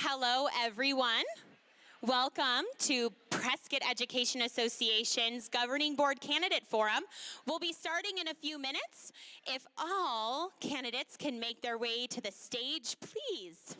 Hello, everyone. Welcome to Prescott Education Association's Governing Board Candidate Forum. We'll be starting in a few minutes. If all candidates can make their way to the stage, please.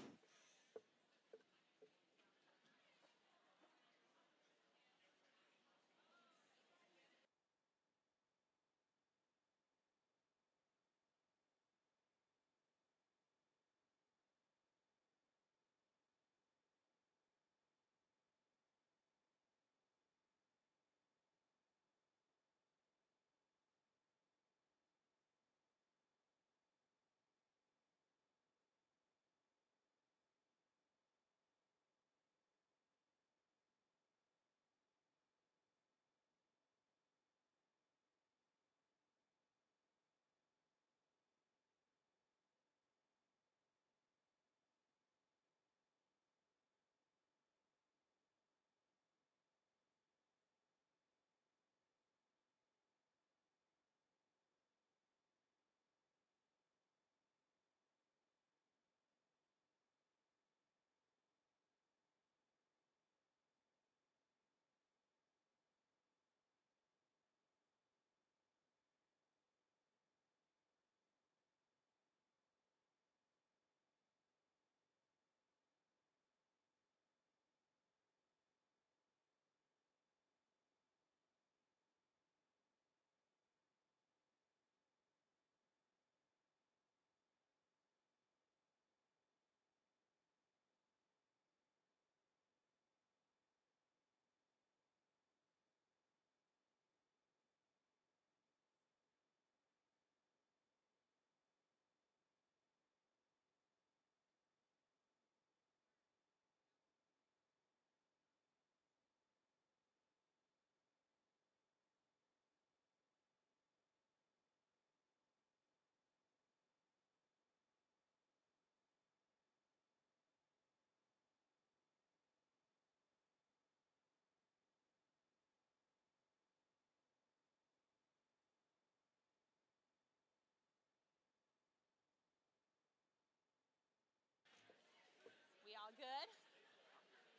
We all good?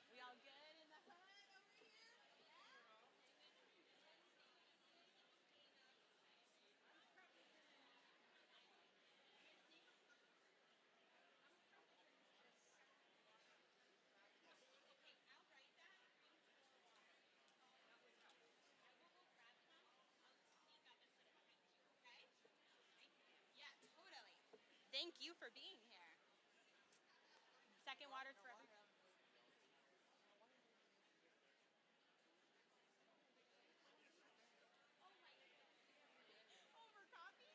We all good in the hood over here? Yeah, totally. Thank you for being here. Second water's for everyone. Over coffee?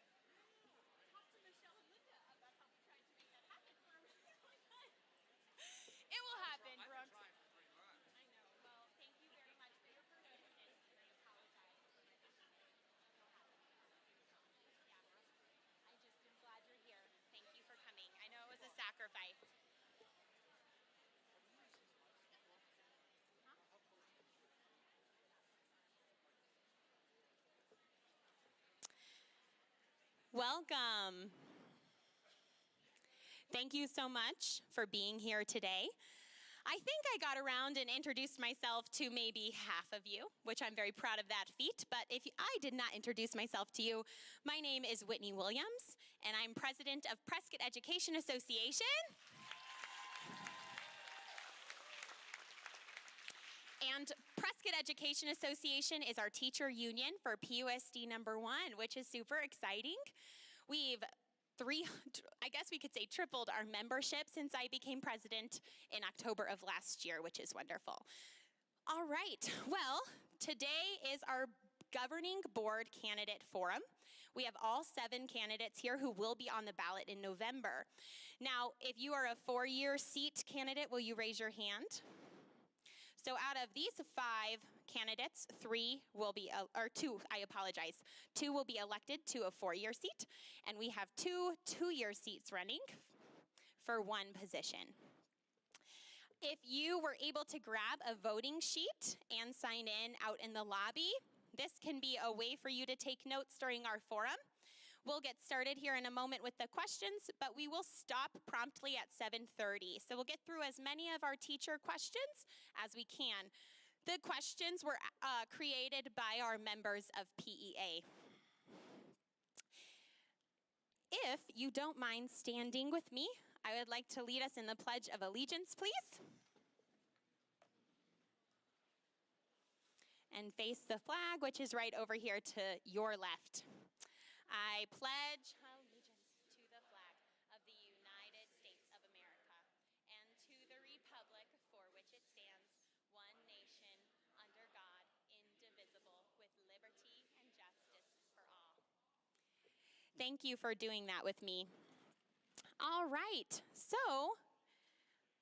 Talk to Michelle and Linda about how we tried to make that happen for a really long time. It will happen, Brooks. I know. Well, thank you very much for your persistence, and I apologize for my Yeah. I just am glad you're here. Thank you for coming. I know it was a sacrifice. Welcome. Thank you so much for being here today. I think I got around and introduced myself to maybe half of you, which I'm very proud of that feat. But if I did not introduce myself to you, my name is Whitney Williams, and I'm president of Prescott Education Association. And Prescott Education Association is our teacher union for PUSD #1, which is super exciting. We've I guess we could say tripled our membership since I became president in October of last year, which is wonderful. All right, well, today is our governing board candidate forum. We have all 7 candidates here who will be on the ballot in November. Now, if you are a 4-year seat candidate, will you raise your hand? So out of these 5 candidates, 3 will be, or 2, I apologize, 2 will be elected to a 4-year seat, and we have 2 2-year seats running for 1 position. If you were able to grab a voting sheet and sign in out in the lobby, this can be a way for you to take notes during our forum. We'll get started here in a moment with the questions, but we will stop promptly at 7:30. So we'll get through as many of our teacher questions as we can. The questions were created by our members of PEA. If you don't mind standing with me, I would like to lead us in the Pledge of Allegiance, please. And face the flag, which is right over here to your left. I pledge allegiance to the flag of the United States of America and to the republic for which it stands, one nation, under God, indivisible, with liberty and justice for all. Thank you for doing that with me. All right, so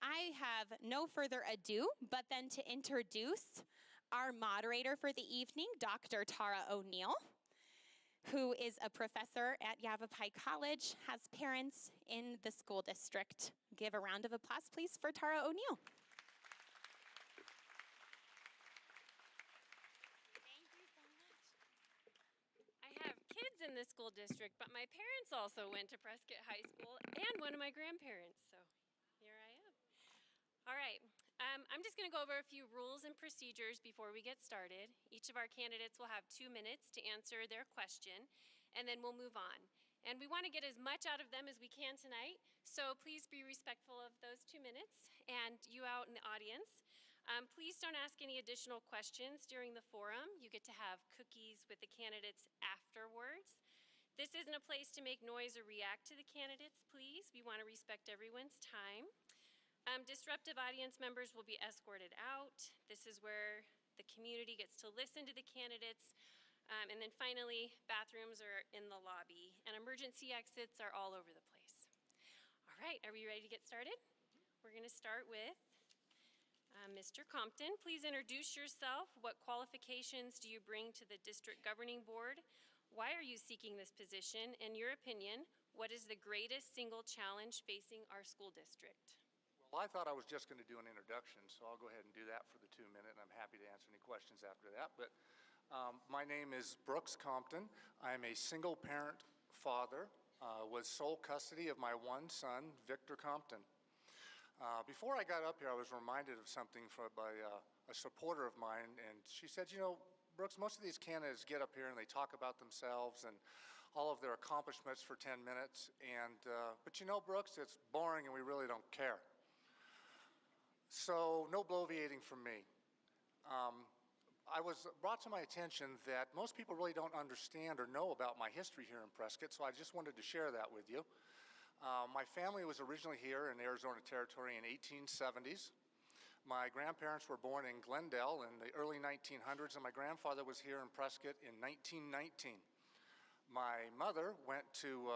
I have no further ado, but then to introduce our moderator for the evening, Dr. Tara O'Neill, who is a professor at Yavapai College, has parents in the school district. Give a round of applause, please, for Tara O'Neill. Thank you so much. I have kids in the school district, but my parents also went to Prescott High School, and one of my grandparents, so here I am. All right, I'm just going to go over a few rules and procedures before we get started. Each of our candidates will have 2 minutes to answer their question, and then we'll move on. And we want to get as much out of them as we can tonight, so please be respectful of those 2 minutes. And you out in the audience, please don't ask any additional questions during the forum. You get to have cookies with the candidates afterwards. This isn't a place to make noise or react to the candidates, please. We want to respect everyone's time. Disruptive audience members will be escorted out. This is where the community gets to listen to the candidates. And then finally, bathrooms are in the lobby, and emergency exits are all over the place. All right, are we ready to get started? We're going to start with Mr. Compton. Please introduce yourself. What qualifications do you bring to the district governing board? Why are you seeking this position? In your opinion, what is the greatest single challenge facing our school district? Well, I thought I was just going to do an introduction, so I'll go ahead and do that for the 2 minutes, and I'm happy to answer any questions after that. But my name is Brooks Compton. I'm a single-parent father with sole custody of my one son, Victor Compton. Before I got up here, I was reminded of something by a supporter of mine, and she said, you know, Brooks, most of these candidates get up here and they talk about themselves and all of their accomplishments for 10 minutes, but you know, Brooks, it's boring and we really don't care. So no bloviating from me. I was brought to my attention that most people really don't understand or know about my history here in Prescott, so I just wanted to share that with you. My family was originally here in Arizona Territory in 1870s. My grandparents were born in Glendale in the early 1900s, and my grandfather was here in Prescott in 1919. My mother went to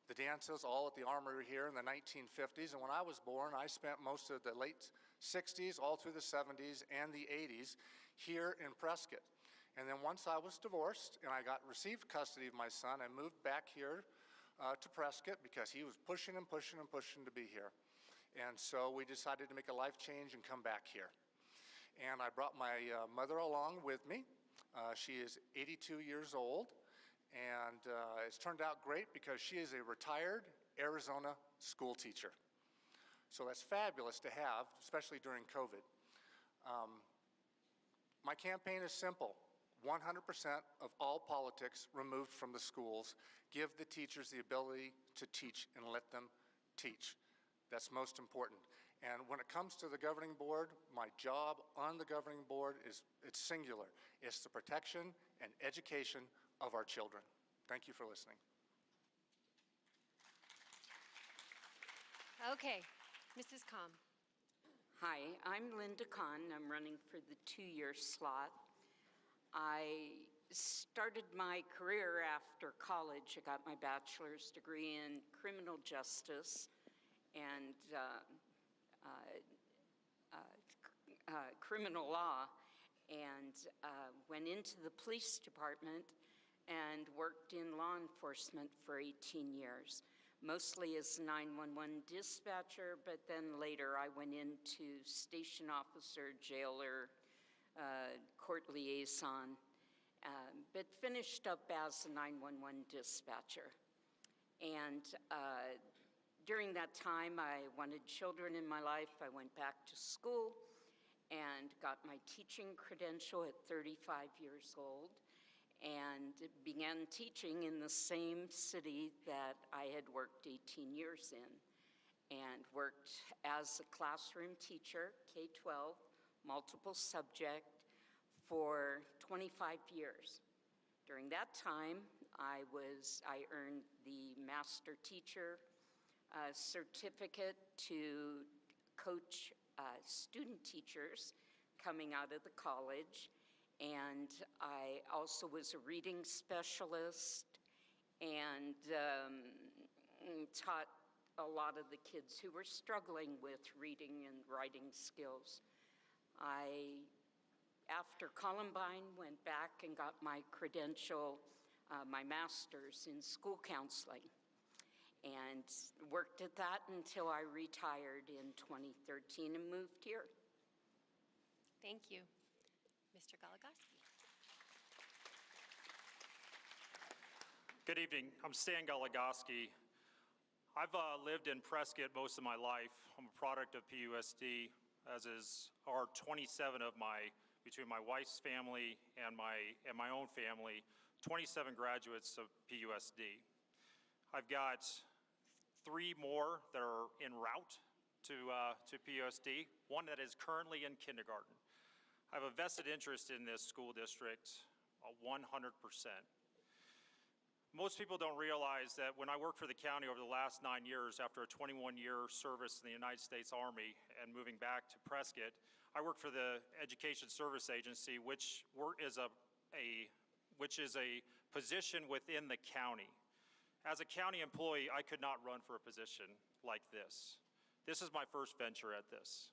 the dances all at the Armory here in the 1950s, and when I was born, I spent most of the late 60s, all through the 70s and the 80s here in Prescott. And then once I was divorced and I received custody of my son, I moved back here to Prescott because he was pushing and pushing and pushing to be here. And so we decided to make a life change and come back here. And I brought my mother along with me. She is 82 years old, and it's turned out great because she is a retired Arizona school teacher. So that's fabulous to have, especially during COVID. My campaign is simple. 100% of all politics removed from the schools. Give the teachers the ability to teach and let them teach. That's most important. And when it comes to the governing board, my job on the governing board it's singular. It's the protection and education of our children. Thank you for listening. Okay, Mrs. Comm. Hi, I'm Linda Kahn. I'm running for the 2-year slot. I started my career after college. I got my bachelor's degree in criminal justice and criminal law, and went into the police department and worked in law enforcement for 18 years. Mostly as a 911 dispatcher, but then later I went into station officer, jailer, court liaison, but finished up as a 911 dispatcher. And during that time, I wanted children in my life. I went back to school and got my teaching credential at 35 years old and began teaching in the same city that I had worked 18 years in, and worked as a classroom teacher, K-12, multiple subject, for 25 years. During that time, I earned the master teacher certificate to coach student teachers coming out of the college, and I also was a reading specialist and taught a lot of the kids who were struggling with reading and writing skills. After Columbine, went back and got my credential, my master's in school counseling, and worked at that until I retired in 2013 and moved here. Thank you. Mr. Goligoski. Good evening. I'm Stan Goligoski. I've lived in Prescott most of my life. I'm a product of PUSD, as are 27 of between my wife's family and my own family, 27 graduates of PUSD. I've got 3 more that are en route to PUSD, one that is currently in kindergarten. I have a vested interest in this school district, 100%. Most people don't realize that when I worked for the county over the last 9 years, after a 21-year service in the United States Army and moving back to Prescott, I worked for the Education Service Agency, which is a position within the county. As a county employee, I could not run for a position like this. This is my first venture at this.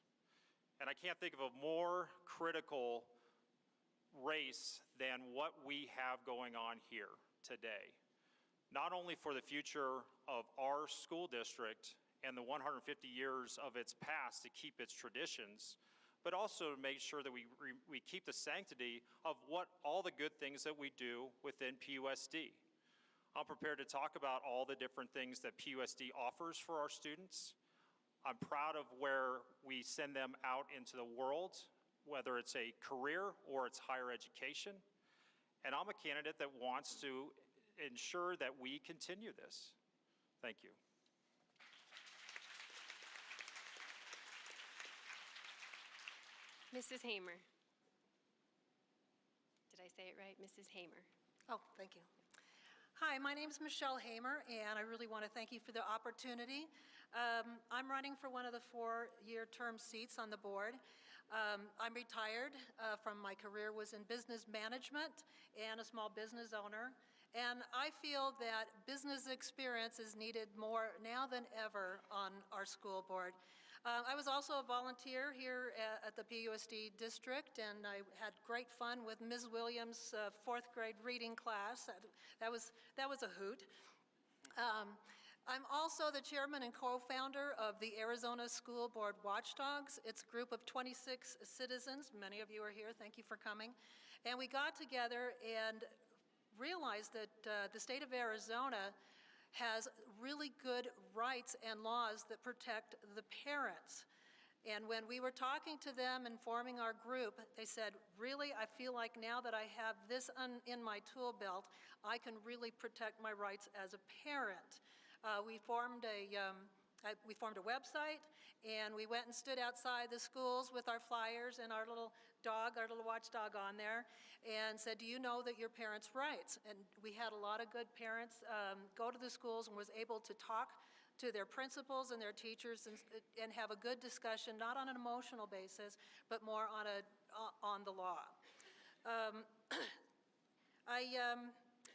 And I can't think of a more critical race than what we have going on here today. Not only for the future of our school district and the 150 years of its past to keep its traditions, but also to make sure that we keep the sanctity of all the good things that we do within PUSD. I'm prepared to talk about all the different things that PUSD offers for our students. I'm proud of where we send them out into the world, whether it's a career or it's higher education. And I'm a candidate that wants to ensure that we continue this. Thank you. Mrs. Hamer. Did I say it right? Mrs. Hamer. Oh, thank you. Hi, my name is Michelle Hamer, and I really want to thank you for the opportunity. I'm running for one of the 4-year term seats on the board. I'm retired from my career, was in business management and a small business owner. And I feel that business experience is needed more now than ever on our school board. I was also a volunteer here at the PUSD district, and I had great fun with Ms. Williams' 4th grade reading class. That was a hoot. I'm also the chairman and co-founder of the Arizona School Board Watchdogs. It's a group of 26 citizens. Many of you are here. Thank you for coming. And we got together and realized that the state of Arizona has really good rights and laws that protect the parents. And when we were talking to them and forming our group, they said, really, I feel like now that I have this in my tool belt, I can really protect my rights as a parent. We formed a website, and we went and stood outside the schools with our flyers and our little watchdog on there, and said, do you know that your parents' rights? And we had a lot of good parents go to the schools and was able to talk to their principals and their teachers and have a good discussion, not on an emotional basis, but more on the law. I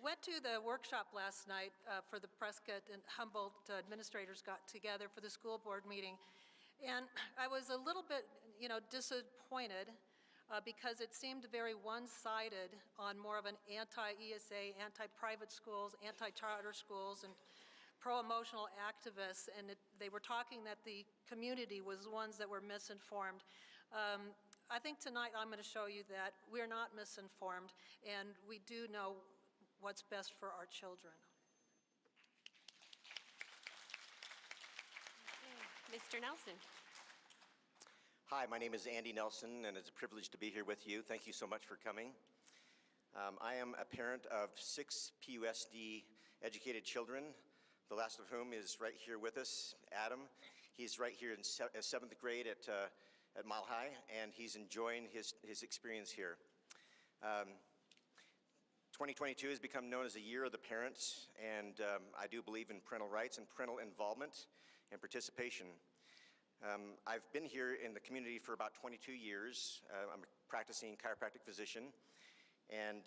went to the workshop last night for the Prescott and Humboldt administrators got together for the school board meeting, and I was a little bit, disappointed because it seemed very one-sided on more of an anti-ESA, anti-private schools, anti-charter schools, and pro-emotional activists, and they were talking that the community was the ones that were misinformed. I think tonight I'm going to show you that we're not misinformed, and we do know what's best for our children. Mr. Nelson. Hi, my name is Andy Nelson, and it's a privilege to be here with you. Thank you so much for coming. I am a parent of 6 PUSD educated children, the last of whom is right here with us, Adam. He's right here in 7th grade at Mile High, and he's enjoying his experience here. 2022 has become known as the year of the parents, and I do believe in parental rights and parental involvement and participation. I've been here in the community for about 22 years. I'm a practicing chiropractic physician, and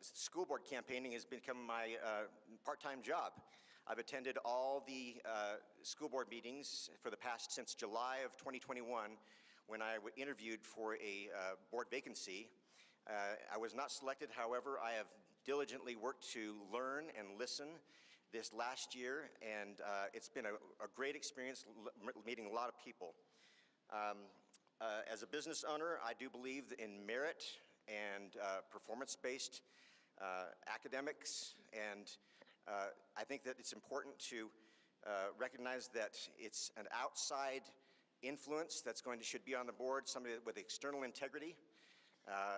school board campaigning has become my part-time job. I've attended all the school board meetings since July of 2021, when I interviewed for a board vacancy. I was not selected, however, I have diligently worked to learn and listen this last year, and it's been a great experience meeting a lot of people. As a business owner, I do believe in merit and performance-based academics, and I think that it's important to recognize that it's an outside influence that should be on the board, somebody with external integrity,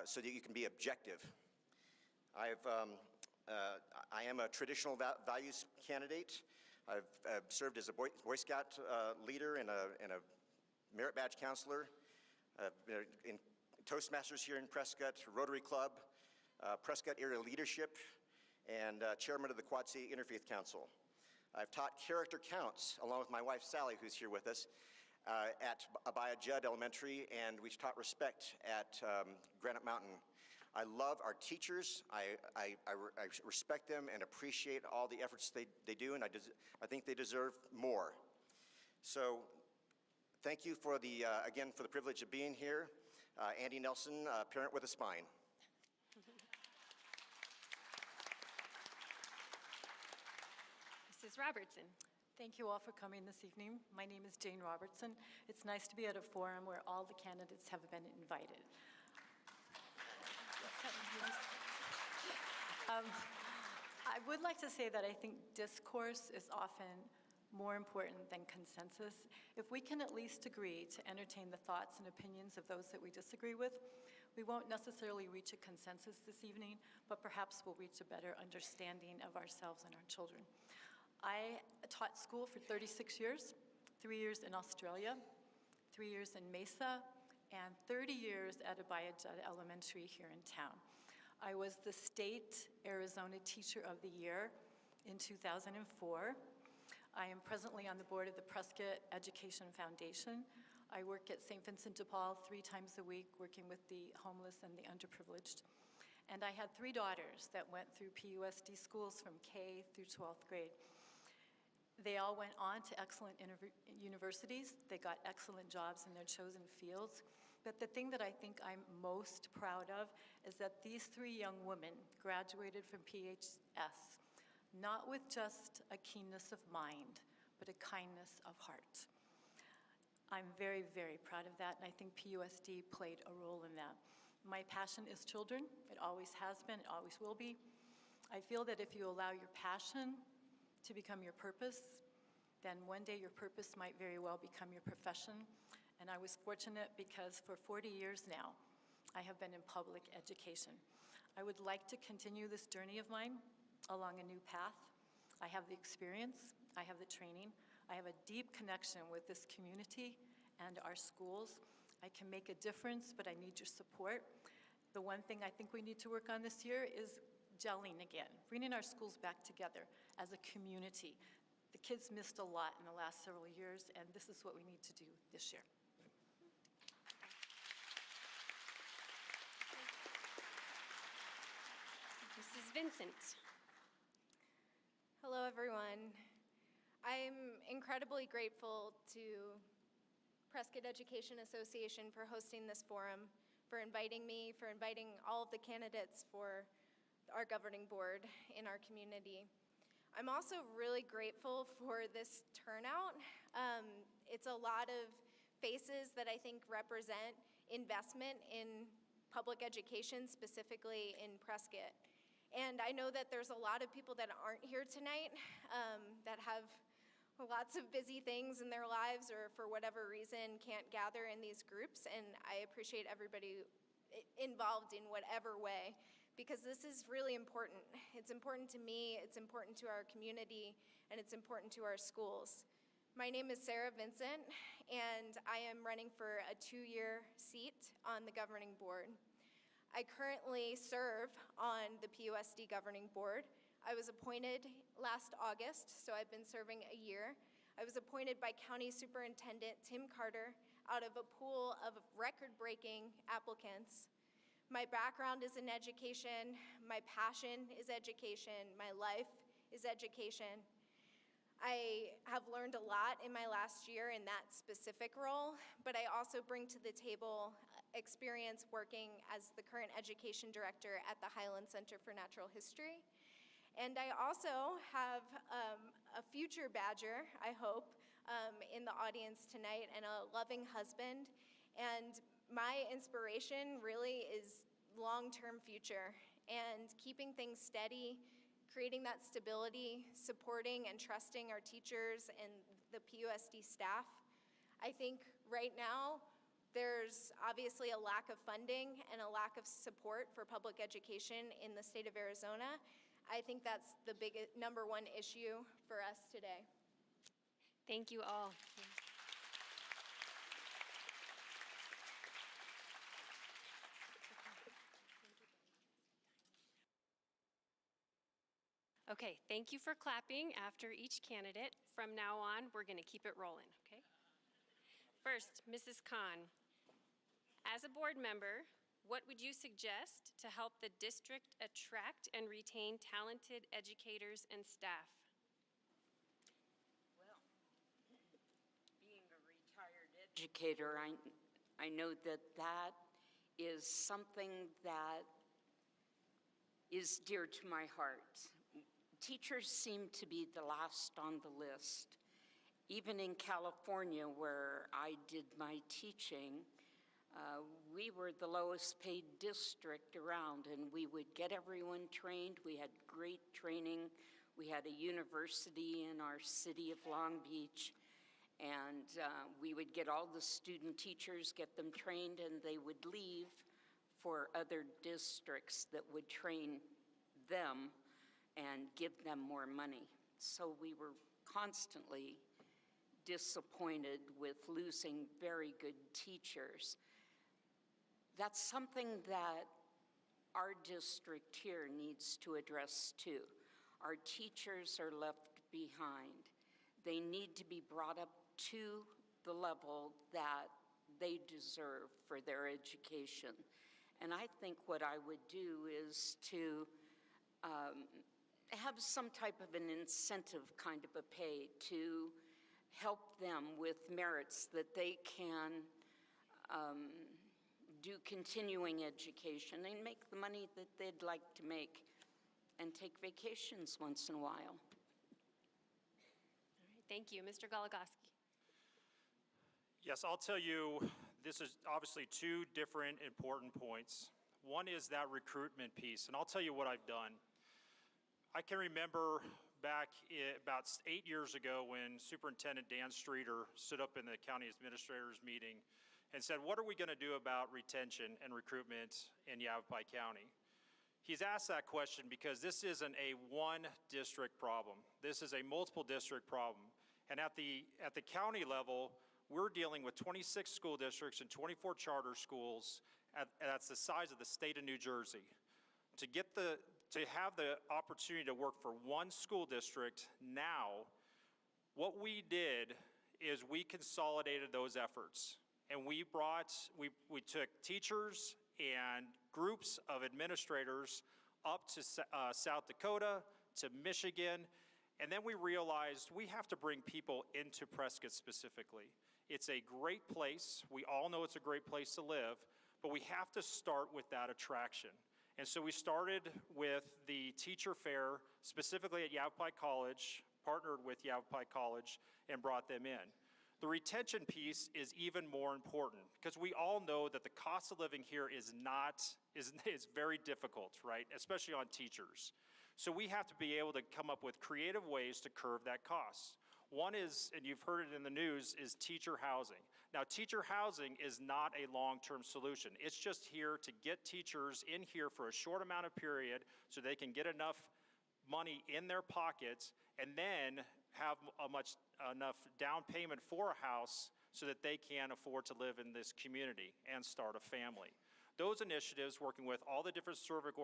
so that you can be objective. I am a traditional values candidate. I've served as a Boy Scout leader and a merit badge counselor, in Toastmasters here in Prescott, Rotary Club, Prescott Area Leadership, and chairman of the Quad City Interfaith Council. I've taught character counts along with my wife Sally, who's here with us, at Abaya Judd Elementary, and we've taught respect at Granite Mountain. I love our teachers. I respect them and appreciate all the efforts they do, and I think they deserve more. So thank you for again, for the privilege of being here. Andy Nelson, parent with a spine. Mrs. Robertson. Thank you all for coming this evening. My name is Jane Robertson. It's nice to be at a forum where all the candidates have been invited. I would like to say that I think discourse is often more important than consensus. If we can at least agree to entertain the thoughts and opinions of those that we disagree with, we won't necessarily reach a consensus this evening, but perhaps we'll reach a better understanding of ourselves and our children. I taught school for 36 years, 3 years in Australia, 3 years in Mesa, and 30 years at Abaya Judd Elementary here in town. I was the State Arizona Teacher of the Year in 2004. I am presently on the board of the Prescott Education Foundation. I work at St. Vincent de Paul 3 times a week, working with the homeless and the underprivileged. And I had 3 daughters that went through PUSD schools from K through 12th grade. They all went on to excellent universities. They got excellent jobs in their chosen fields. But the thing that I think I'm most proud of is that these 3 young women graduated from PHS, not with just a keenness of mind, but a kindness of heart. I'm very, very proud of that, and I think PUSD played a role in that. My passion is children. It always has been, it always will be. I feel that if you allow your passion to become your purpose, then one day your purpose might very well become your profession. And I was fortunate because for 40 years now, I have been in public education. I would like to continue this journey of mine along a new path. I have the experience, I have the training, I have a deep connection with this community and our schools. I can make a difference, but I need your support. The one thing I think we need to work on this year is gelling again, bringing our schools back together as a community. The kids missed a lot in the last several years, and this is what we need to do this year. Mrs. Vincent. Hello, everyone. I'm incredibly grateful to Prescott Education Association for hosting this forum, for inviting me, for inviting all of the candidates for our governing board in our community. I'm also really grateful for this turnout. It's a lot of faces that I think represent investment in public education, specifically in Prescott. And I know that there's a lot of people that aren't here tonight that have lots of busy things in their lives or for whatever reason can't gather in these groups, and I appreciate everybody involved in whatever way, because this is really important. It's important to me, it's important to our community, and it's important to our schools. My name is Sarah Vincent, and I am running for a 2-year seat on the governing board. I currently serve on the PUSD governing board. I was appointed last August, so I've been serving a year. I was appointed by County Superintendent Tim Carter out of a pool of record-breaking applicants. My background is in education, my passion is education, my life is education. I have learned a lot in my last year in that specific role, but I also bring to the table experience working as the current education director at the Highland Center for Natural History. And I also have a future Badger, I hope, in the audience tonight, and a loving husband. And my inspiration really is long-term future and keeping things steady, creating that stability, supporting and trusting our teachers and the PUSD staff. I think right now there's obviously a lack of funding and a lack of support for public education in the state of Arizona. I think that's the number one issue for us today. Thank you all. Okay, thank you for clapping after each candidate. From now on, we're going to keep it rolling, okay? First, Mrs. Khan. As a board member, what would you suggest to help the district attract and retain talented educators and staff? Well, being a retired educator, I know that that is something that is dear to my heart. Teachers seem to be the last on the list. Even in California, where I did my teaching, we were the lowest paid district around, and we would get everyone trained. We had great training. We had a university in our city of Long Beach, and we would get all the student teachers, get them trained, and they would leave for other districts that would train them and give them more money. So we were constantly disappointed with losing very good teachers. That's something that our district here needs to address too. Our teachers are left behind. They need to be brought up to the level that they deserve for their education. And I think what I would do is to have some type of an incentive kind of a pay to help them with merits that they can do continuing education and make the money that they'd like to make and take vacations once in a while. All right, thank you. Mr. Goligoski. Yes, I'll tell you, this is obviously two different important points. One is that recruitment piece, and I'll tell you what I've done. I can remember back about 8 years ago when Superintendent Dan Streeter stood up in the county administrators meeting and said, what are we going to do about retention and recruitment in Yavapai County? He's asked that question because this isn't a one district problem. This is a multiple district problem. And at the county level, we're dealing with 26 school districts and 24 charter schools. That's the size of the state of New Jersey. To have the opportunity to work for one school district now, what we did is we consolidated those efforts. And we took teachers and groups of administrators up to South Dakota, to Michigan, and then we realized we have to bring people into Prescott specifically. It's a great place. We all know it's a great place to live, but we have to start with that attraction. And so we started with the teacher fair, specifically at Yavapai College, partnered with Yavapai College, and brought them in. The retention piece is even more important because we all know that the cost of living here is very difficult, right? Especially on teachers. So we have to be able to come up with creative ways to curb that cost. One is, and you've heard it in the news, is teacher housing. Now, teacher housing is not a long-term solution. It's just here to get teachers in here for a short amount of period so they can get enough money in their pockets and then have enough down payment for a house so that they can afford to live in this community and start a family. Those initiatives, working with all the different civic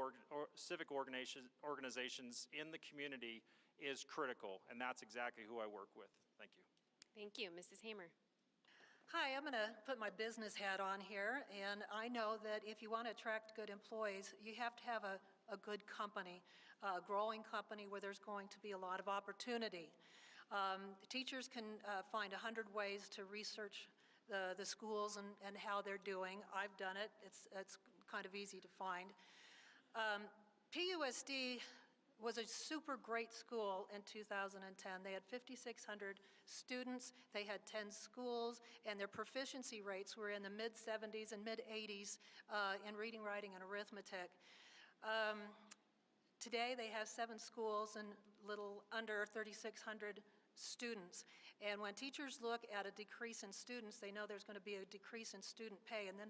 organizations in the community, is critical, and that's exactly who I work with. Thank you. Thank you. Mrs. Hamer. Hi, I'm going to put my business hat on here, and I know that if you want to attract good employees, you have to have a good company, a growing company where there's going to be a lot of opportunity. Teachers can find 100 ways to research the schools and how they're doing. I've done it. It's kind of easy to find. PUSD was a super great school in 2010. They had 5,600 students, they had 10 schools, and their proficiency rates were in the mid-70s and mid-80s in reading, writing, and arithmetic. Today they have 7 schools and little under 3,600 students. And when teachers look at a decrease in students, they know there's going to be a decrease in student pay and then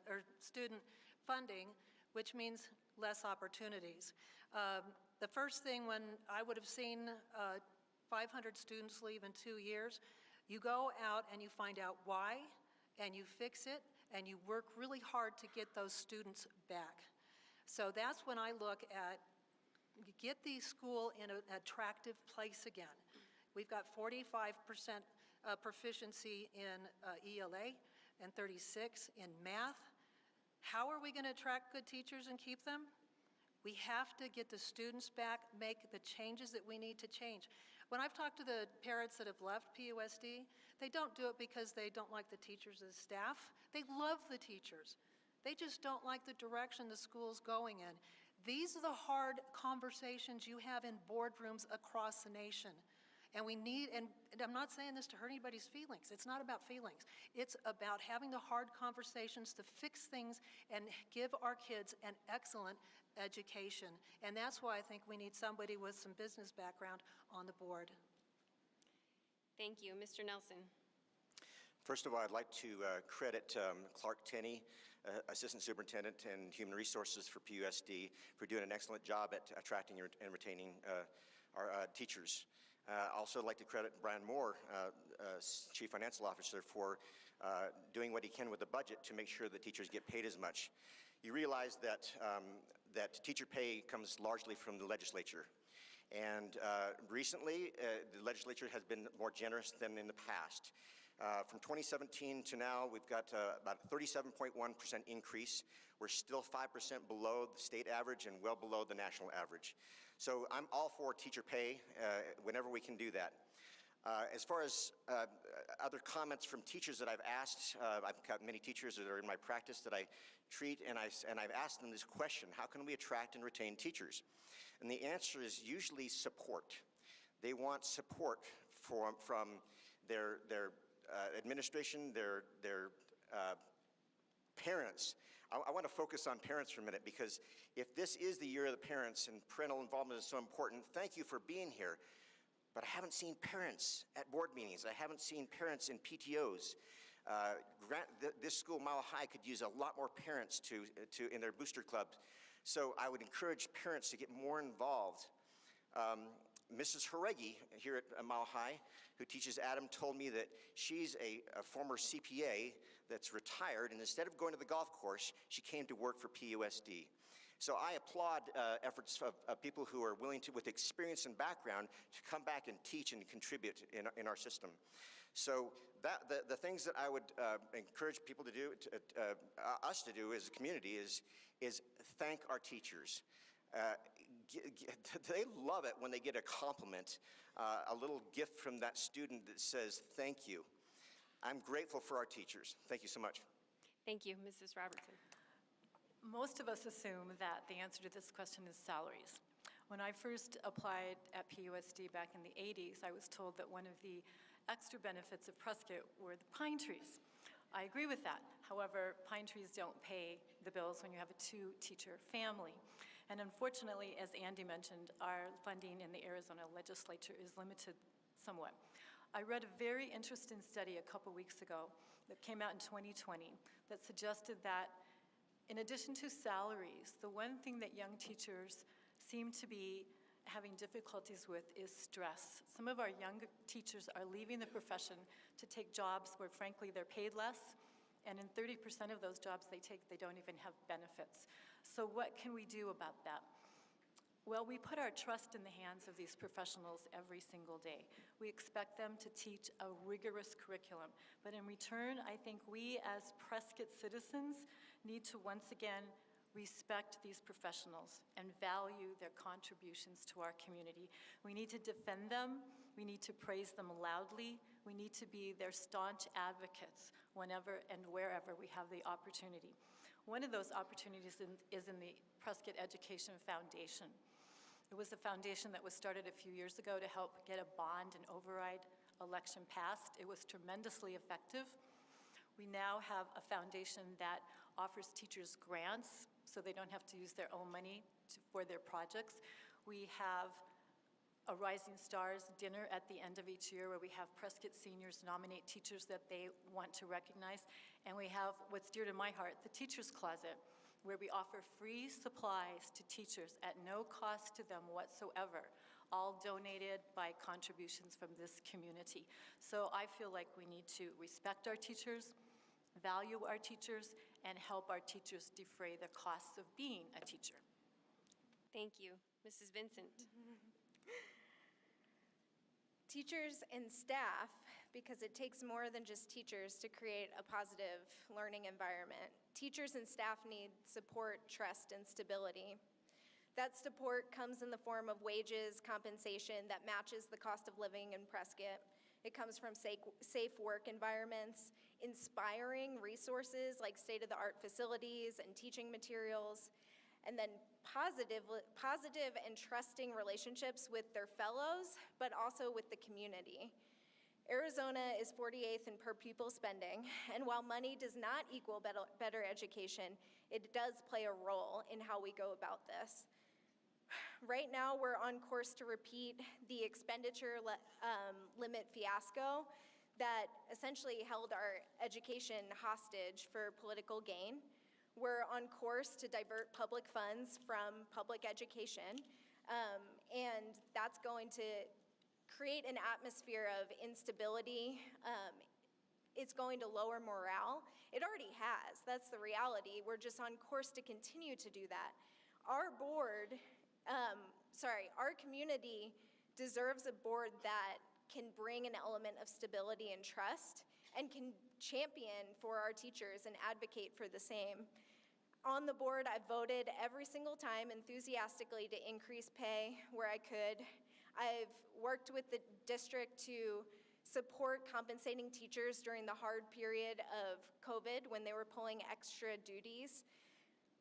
or student funding, which means less opportunities. The first thing when I would have seen 500 students leave in 2 years, you go out and you find out why, and you fix it, and you work really hard to get those students back. So that's when I look at, get the school in an attractive place again. We've got 45% proficiency in ELA and 36% in math. How are we going to attract good teachers and keep them? We have to get the students back, make the changes that we need to change. When I've talked to the parents that have left PUSD, they don't do it because they don't like the teachers or the staff. They love the teachers. They just don't like the direction the school's going in. These are the hard conversations you have in boardrooms across the nation. And we need, and I'm not saying this to hurt anybody's feelings. It's not about feelings. It's about having the hard conversations to fix things and give our kids an excellent education. And that's why I think we need somebody with some business background on the board. Thank you. Mr. Nelson. First of all, I'd like to credit Clark Tenney, Assistant Superintendent and Human Resources for PUSD, for doing an excellent job at attracting and retaining our teachers. Also like to credit Brian Moore, Chief Financial Officer, for doing what he can with the budget to make sure that teachers get paid as much. You realize that, that teacher pay comes largely from the legislature. And recently, the legislature has been more generous than in the past. From 2017 to now, we've got about a 37.1% increase. We're still 5% below the state average and well below the national average. So I'm all for teacher pay whenever we can do that. As far as other comments from teachers that I've asked, I've got many teachers that are in my practice that I treat, and I've asked them this question: how can we attract and retain teachers? And the answer is usually support. They want support from their administration, their parents. I want to focus on parents for a minute, because if this is the year of the parents and parental involvement is so important, thank you for being here. But I haven't seen parents at board meetings. I haven't seen parents in PTOs. This school, Mile High, could use a lot more parents in their booster clubs. So I would encourage parents to get more involved. Mrs. Haregi here at Mile High, who teaches Adam, told me that she's a former CPA that's retired, and instead of going to the golf course, she came to work for PUSD. So I applaud efforts of people who are willing to, with experience and background, to come back and teach and contribute in our system. So the things that I would encourage people to do, us to do as a community, is thank our teachers. They love it when they get a compliment, a little gift from that student that says thank you. I'm grateful for our teachers. Thank you so much. Thank you. Mrs. Robertson. Most of us assume that the answer to this question is salaries. When I first applied at PUSD back in the 80s, I was told that one of the extra benefits of Prescott were the pine trees. I agree with that. However, pine trees don't pay the bills when you have a two-teacher family. And unfortunately, as Andy mentioned, our funding in the Arizona legislature is limited somewhat. I read a very interesting study a couple weeks ago that came out in 2020 that suggested that in addition to salaries, the one thing that young teachers seem to be having difficulties with is stress. Some of our young teachers are leaving the profession to take jobs where frankly they're paid less, and in 30% of those jobs they take, they don't even have benefits. So what can we do about that? Well, we put our trust in the hands of these professionals every single day. We expect them to teach a rigorous curriculum, but in return, I think we as Prescott citizens need to once again respect these professionals and value their contributions to our community. We need to defend them. We need to praise them loudly. We need to be their staunch advocates whenever and wherever we have the opportunity. One of those opportunities is in the Prescott Education Foundation. It was a foundation that was started a few years ago to help get a bond and override election passed. It was tremendously effective. We now have a foundation that offers teachers grants so they don't have to use their own money for their projects. We have a Rising Stars dinner at the end of each year where we have Prescott seniors nominate teachers that they want to recognize. And we have what's dear to my heart, the Teacher's Closet, where we offer free supplies to teachers at no cost to them whatsoever, all donated by contributions from this community. So I feel like we need to respect our teachers, value our teachers, and help our teachers defray the costs of being a teacher. Thank you. Mrs. Vincent. Teachers and staff, because it takes more than just teachers to create a positive learning environment. Teachers and staff need support, trust, and stability. That support comes in the form of wages, compensation that matches the cost of living in Prescott. It comes from safe work environments, inspiring resources like state-of-the-art facilities and teaching materials, and then positive and trusting relationships with their fellows, but also with the community. Arizona is 48th in per pupil spending, and while money does not equal better education, it does play a role in how we go about this. Right now, we're on course to repeat the expenditure limit fiasco that essentially held our education hostage for political gain. We're on course to divert public funds from public education, and that's going to create an atmosphere of instability. It's going to lower morale. It already has. That's the reality. We're just on course to continue to do that. Our community deserves a board that can bring an element of stability and trust and can champion for our teachers and advocate for the same. On the board, I've voted every single time enthusiastically to increase pay where I could. I've worked with the district to support compensating teachers during the hard period of COVID when they were pulling extra duties.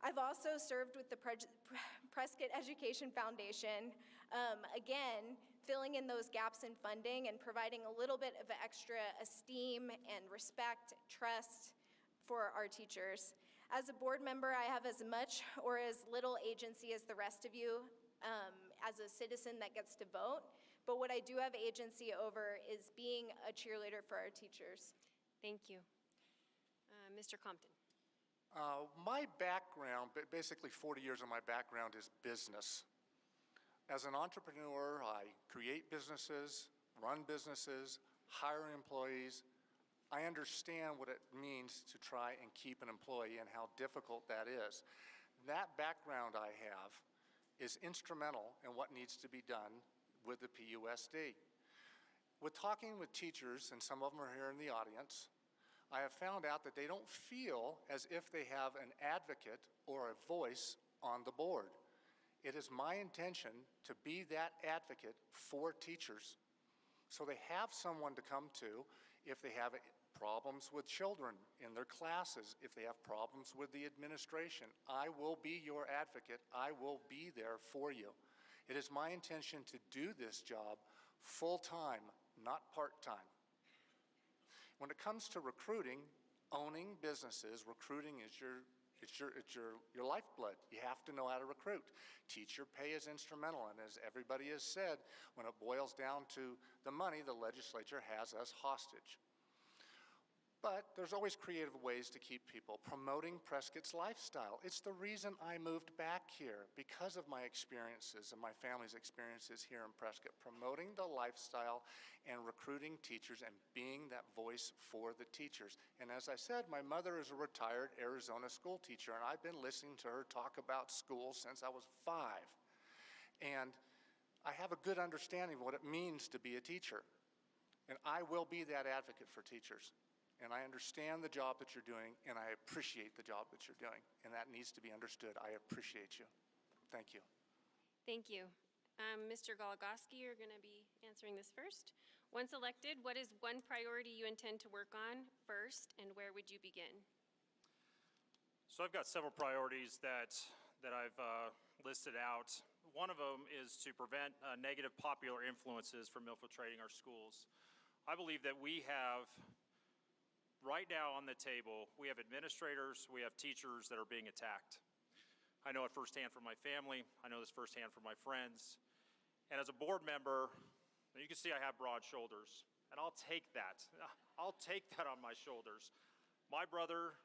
I've also served with the Prescott Education Foundation, again, filling in those gaps in funding and providing a little bit of extra esteem and respect, trust for our teachers. As a board member, I have as much or as little agency as the rest of you as a citizen that gets to vote, but what I do have agency over is being a cheerleader for our teachers. Thank you. Mr. Compton. My background, basically 40 years of my background is business. As an entrepreneur, I create businesses, run businesses, hire employees. I understand what it means to try and keep an employee and how difficult that is. That background I have is instrumental in what needs to be done with the PUSD. With talking with teachers, and some of them are here in the audience, I have found out that they don't feel as if they have an advocate or a voice on the board. It is my intention to be that advocate for teachers. So they have someone to come to if they have problems with children in their classes, if they have problems with the administration. I will be your advocate. I will be there for you. It is my intention to do this job full-time, not part-time. When it comes to recruiting, owning businesses, recruiting is your lifeblood. You have to know how to recruit. Teacher pay is instrumental, and as everybody has said, when it boils down to the money, the legislature has us hostage. But there's always creative ways to keep people. Promoting Prescott's lifestyle. It's the reason I moved back here, because of my experiences and my family's experiences here in Prescott. Promoting the lifestyle and recruiting teachers and being that voice for the teachers. And as I said, my mother is a retired Arizona school teacher, and I've been listening to her talk about school since I was 5. And I have a good understanding of what it means to be a teacher. And I will be that advocate for teachers. And I understand the job that you're doing, and I appreciate the job that you're doing. And that needs to be understood. I appreciate you. Thank you. Thank you. Mr. Goligoski, you're going to be answering this first. Once elected, what is one priority you intend to work on first, and where would you begin? So I've got several priorities that I've listed out. One of them is to prevent negative popular influences from infiltrating our schools. I believe that we have, right now on the table, we have administrators, we have teachers that are being attacked. I know it firsthand from my family, I know this firsthand from my friends. And as a board member, you can see I have broad shoulders, and I'll take that. I'll take that on my shoulders. My brother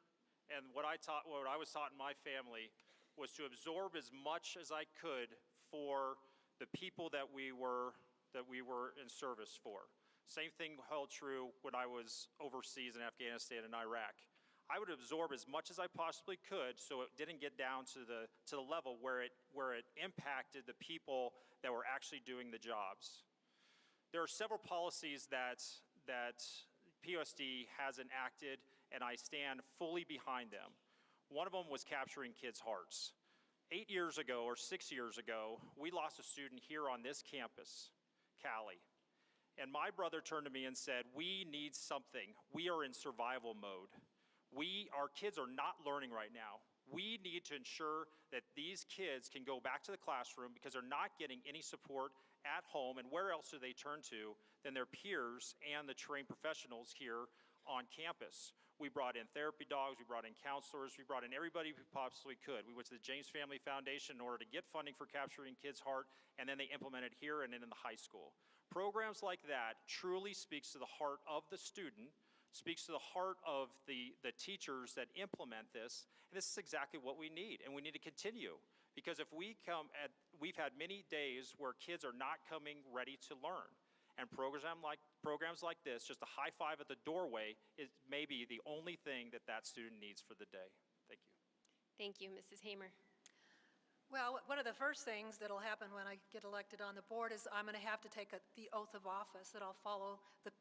and what I was taught in my family was to absorb as much as I could for the people that we were in service for. Same thing held true when I was overseas in Afghanistan and Iraq. I would absorb as much as I possibly could so it didn't get down to the level where it impacted the people that were actually doing the jobs. There are several policies that PUSD has enacted, and I stand fully behind them. One of them was capturing kids' hearts. 8 years ago or 6 years ago, we lost a student here on this campus, Callie. And my brother turned to me and said, we need something. We are in survival mode. Our kids are not learning right now. We need to ensure that these kids can go back to the classroom because they're not getting any support at home, and where else do they turn to than their peers and the trained professionals here on campus. We brought in therapy dogs, we brought in counselors, we brought in everybody we possibly could. We went to the James Family Foundation in order to get funding for capturing kids' heart, and then they implemented here and then in the high school. Programs like that truly speaks to the heart of the student, speaks to the heart of the teachers that implement this, and this is exactly what we need, and we need to continue. Because if we've had many days where kids are not coming ready to learn, and programs like this, just a high five at the doorway, is maybe the only thing that student needs for the day. Thank you. Thank you, Mrs. Hamer. Well, one of the first things that'll happen when I get elected on the board is I'm going to have to take the oath of office, that I'll follow the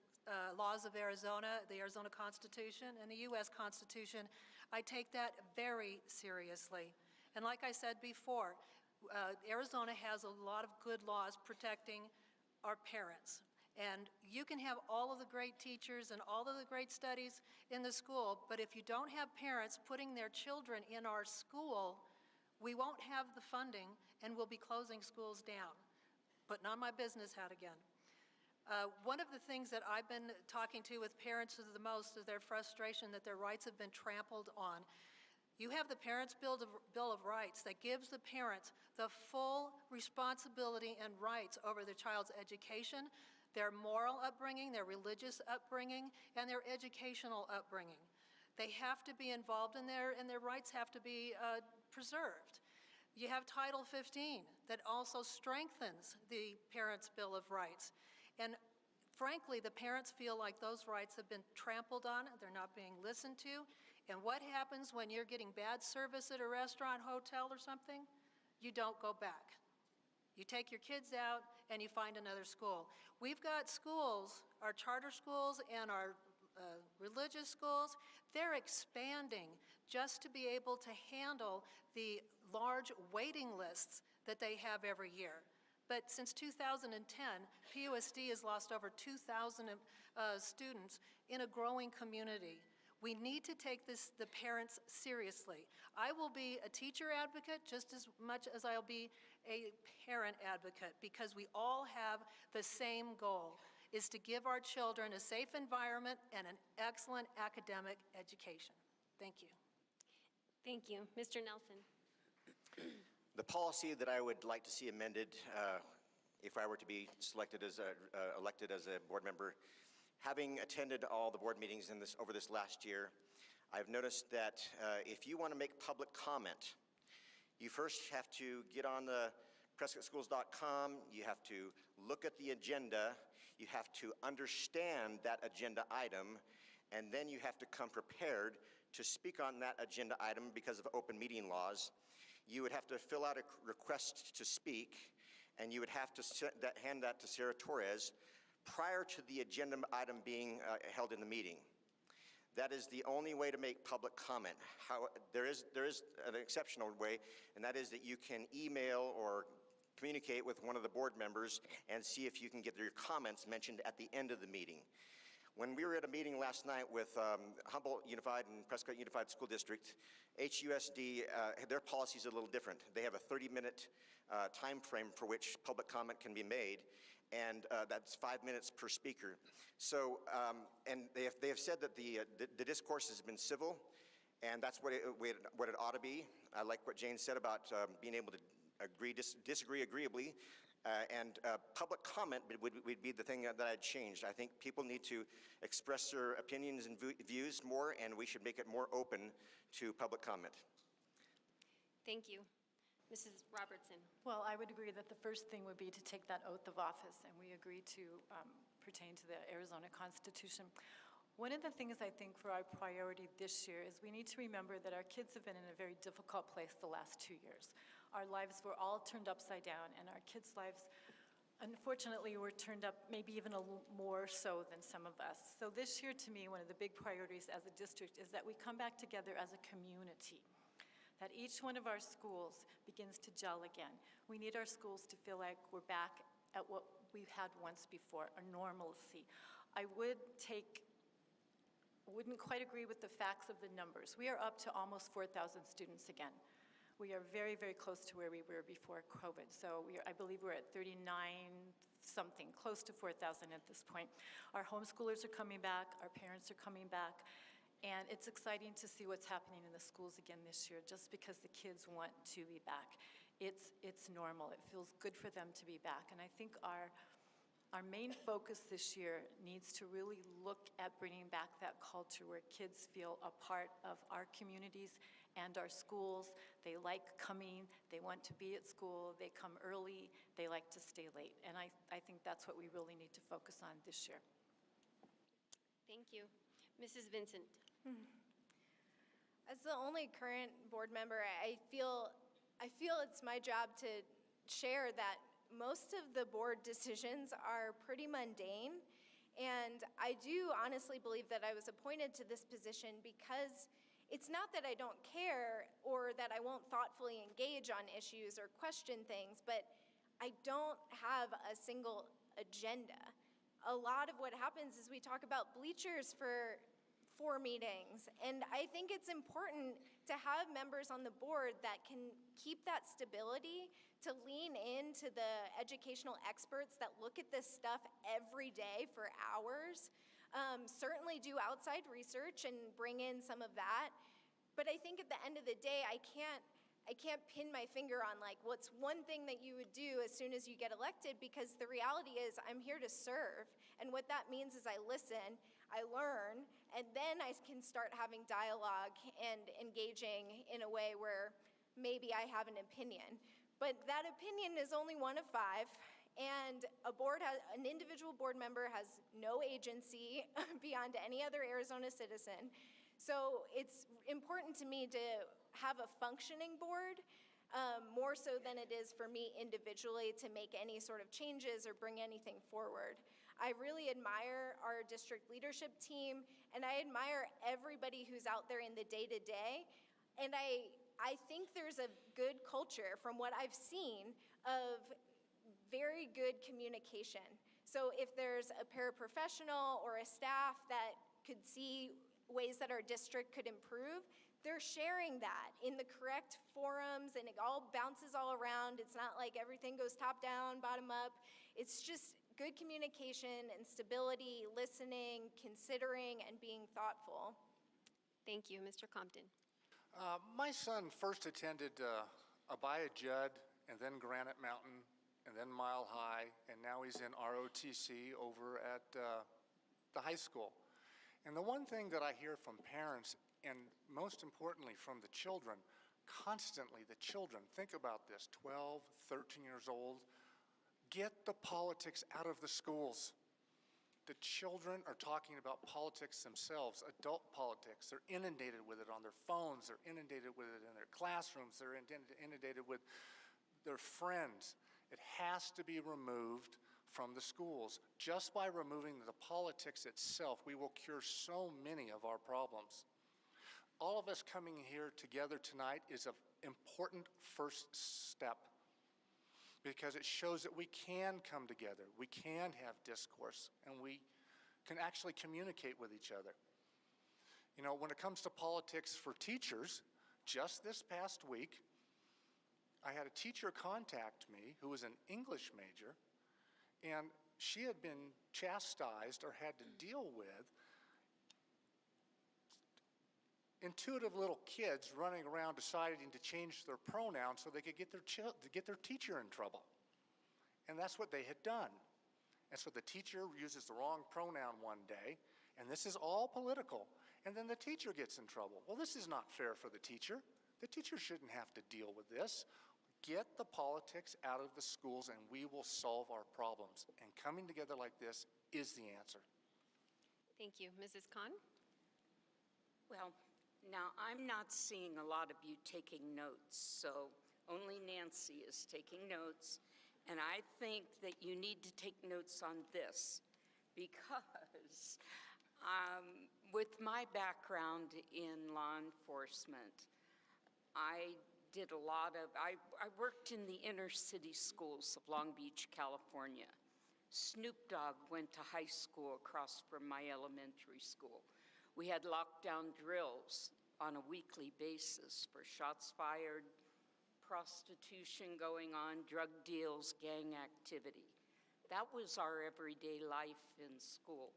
laws of Arizona, the Arizona Constitution, and the U.S. Constitution. I take that very seriously. And like I said before, Arizona has a lot of good laws protecting our parents. And you can have all of the great teachers and all of the great studies in the school, but if you don't have parents putting their children in our school, we won't have the funding, and we'll be closing schools down. Putting on my business hat again. One of the things that I've been talking to with parents the most is their frustration that their rights have been trampled on. You have the Parents' Bill of Rights that gives the parents the full responsibility and rights over their child's education, their moral upbringing, their religious upbringing, and their educational upbringing. They have to be involved in there, and their rights have to be preserved. You have Title 15 that also strengthens the Parents' Bill of Rights. And frankly, the parents feel like those rights have been trampled on, they're not being listened to. And what happens when you're getting bad service at a restaurant, hotel, or something? You don't go back. You take your kids out and you find another school. We've got schools, our charter schools and our religious schools, they're expanding just to be able to handle the large waiting lists that they have every year. But since 2010, PUSD has lost over 2,000 students in a growing community. We need to take the parents seriously. I will be a teacher advocate just as much as I'll be a parent advocate, because we all have the same goal, is to give our children a safe environment and an excellent academic education. Thank you. Thank you. Mr. Nelson. The policy that I would like to see amended, if I were to be selected as elected as a board member, having attended all the board meetings over this last year, I've noticed that if you want to make public comment, you first have to get on the PrescottSchools.com, you have to look at the agenda, you have to understand that agenda item, and then you have to come prepared to speak on that agenda item because of open meeting laws. You would have to fill out a request to speak, and you would have to hand that to Sarah Torres prior to the agenda item being held in the meeting. That is the only way to make public comment. There is an exceptional way, and that is that you can email or communicate with one of the board members and see if you can get your comments mentioned at the end of the meeting. When we were at a meeting last night with Humboldt Unified and Prescott Unified School District, HUSD, their policy is a little different. They have a 30-minute time frame for which public comment can be made, and that's 5 minutes per speaker. So, and they have said that the discourse has been civil, and that's what it ought to be. I like what Jane said about being able to disagree agreeably. Public comment would be the thing that I'd change. I think people need to express their opinions and views more, and we should make it more open to public comment. Thank you. Mrs. Robertson. Well, I would agree that the first thing would be to take that oath of office, and we agree to pertain to the Arizona Constitution. One of the things I think for our priority this year is we need to remember that our kids have been in a very difficult place the last 2 years. Our lives were all turned upside down, and our kids' lives, unfortunately, were turned up maybe even a little more so than some of us. So this year, to me, one of the big priorities as a district is that we come back together as a community, that each one of our schools begins to gel again. We need our schools to feel like we're back at what we've had once before, a normalcy. I wouldn't quite agree with the facts of the numbers. We are up to almost 4,000 students again. We are very, very close to where we were before COVID. So I believe we're at 39 something, close to 4,000 at this point. Our homeschoolers are coming back, our parents are coming back, and it's exciting to see what's happening in the schools again this year, just because the kids want to be back. It's normal, it feels good for them to be back, and I think our main focus this year needs to really look at bringing back that culture where kids feel a part of our communities and our schools. They like coming, they want to be at school, they come early, they like to stay late. And I think that's what we really need to focus on this year. Thank you. Mrs. Vincent. As the only current board member, I feel it's my job to share that most of the board decisions are pretty mundane, and I do honestly believe that I was appointed to this position because it's not that I don't care or that I won't thoughtfully engage on issues or question things, but I don't have a single agenda. A lot of what happens is we talk about bleachers for 4 meetings, and I think it's important to have members on the board that can keep that stability, to lean into the educational experts that look at this stuff every day for hours, certainly do outside research and bring in some of that. But I think at the end of the day, I can't pin my finger on like what's one thing that you would do as soon as you get elected, because the reality is I'm here to serve, and what that means is I listen, I learn, and then I can start having dialogue and engaging in a way where maybe I have an opinion. But that opinion is only one of 5, and an individual board member has no agency beyond any other Arizona citizen. So it's important to me to have a functioning board, more so than it is for me individually to make any sort of changes or bring anything forward. I really admire our district leadership team, and I admire everybody who's out there in the day-to-day, and I think there's a good culture from what I've seen of very good communication. So if there's a paraprofessional or a staff that could see ways that our district could improve, they're sharing that in the correct forums, and it all bounces all around. It's not like everything goes top down, bottom up. It's just good communication and stability, listening, considering, and being thoughtful. Thank you, Mr. Compton. My son first attended Abaya Judd, and then Granite Mountain, and then Mile High, and now he's in ROTC over at the high school. And the one thing that I hear from parents, and most importantly from the children, constantly the children, think about this, 12, 13 years old, get the politics out of the schools. The children are talking about politics themselves, adult politics. They're inundated with it on their phones. They're inundated with it in their classrooms. They're inundated with their friends. It has to be removed from the schools. Just by removing the politics itself, we will cure so many of our problems. All of us coming here together tonight is an important first step, because it shows that we can come together, we can have discourse, and we can actually communicate with each other. You know, when it comes to politics for teachers, just this past week, I had a teacher contact me who was an English major, and she had been chastised or had to deal with intuitive little kids running around deciding to change their pronouns so they could get their teacher in trouble. And that's what they had done. And so the teacher uses the wrong pronoun one day, and this is all political, and then the teacher gets in trouble. Well, this is not fair for the teacher. The teacher shouldn't have to deal with this. Get the politics out of the schools and we will solve our problems. And coming together like this is the answer. Thank you. Mrs. Khan? Well, now I'm not seeing a lot of you taking notes, so only Nancy is taking notes. And I think that you need to take notes on this because with my background in law enforcement, I did a lot of, I worked in the inner city schools of Long Beach, California. Snoop Dogg went to high school across from my elementary school. We had lockdown drills on a weekly basis for shots fired, prostitution going on, drug deals, gang activity. That was our everyday life in school.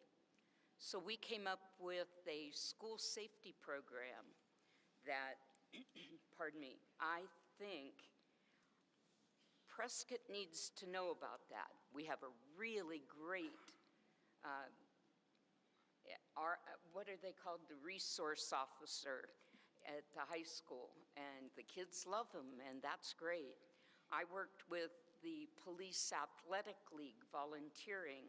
So we came up with a school safety program that, pardon me, I think Prescott needs to know about that. We have a really great, what are they called? The resource officer at the high school, and the kids love him, and that's great. I worked with the Police Athletic League volunteering.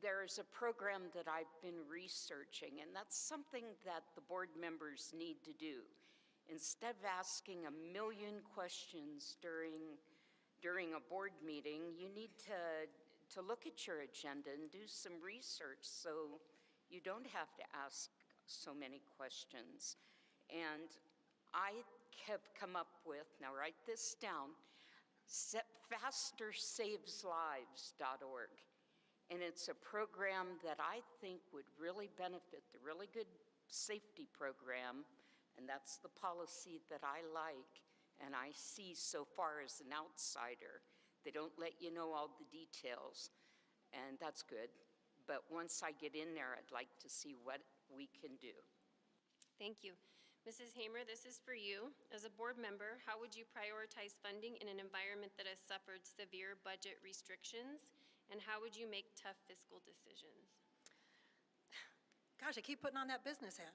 There's a program that I've been researching, and that's something that the board members need to do. Instead of asking a million questions during a board meeting, you need to look at your agenda and do some research so you don't have to ask so many questions. And I have come up with, now write this down, fastersaveslives.org. And it's a program that I think would really benefit, the really good safety program, and that's the policy that I like and I see so far as an outsider. They don't let you know all the details, and that's good. But once I get in there, I'd like to see what we can do. Thank you. Mrs. Hamer, this is for you. As a board member, how would you prioritize funding in an environment that has suffered severe budget restrictions? And how would you make tough fiscal decisions? Gosh, I keep putting on that business hat.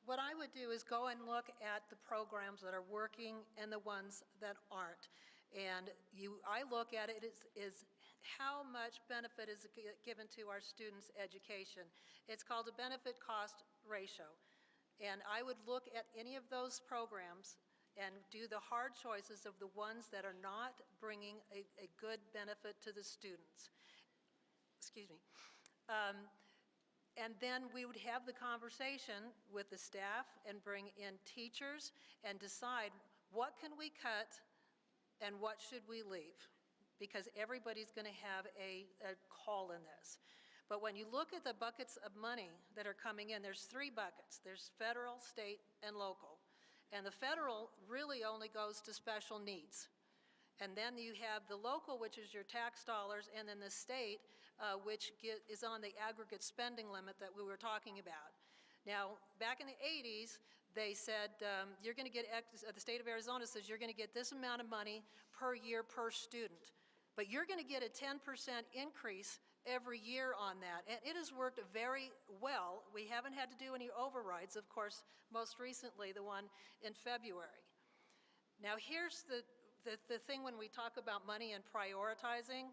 What I would do is go and look at the programs that are working and the ones that aren't. And I look at it is how much benefit is given to our students' education. It's called a benefit cost ratio. And I would look at any of those programs and do the hard choices of the ones that are not bringing a good benefit to the students. Excuse me. And then we would have the conversation with the staff and bring in teachers and decide what can we cut and what should we leave, because everybody's going to have a call in this. But when you look at the buckets of money that are coming in, there's 3 buckets. There's federal, state, and local. And the federal really only goes to special needs. And then you have the local, which is your tax dollars, and then the state, which is on the aggregate spending limit that we were talking about. Now, back in the 80s, they said you're going to get, the state of Arizona says you're going to get this amount of money per year per student. But you're going to get a 10% increase every year on that. And it has worked very well. We haven't had to do any overrides, of course, most recently the one in February. Now, here's the thing when we talk about money and prioritizing.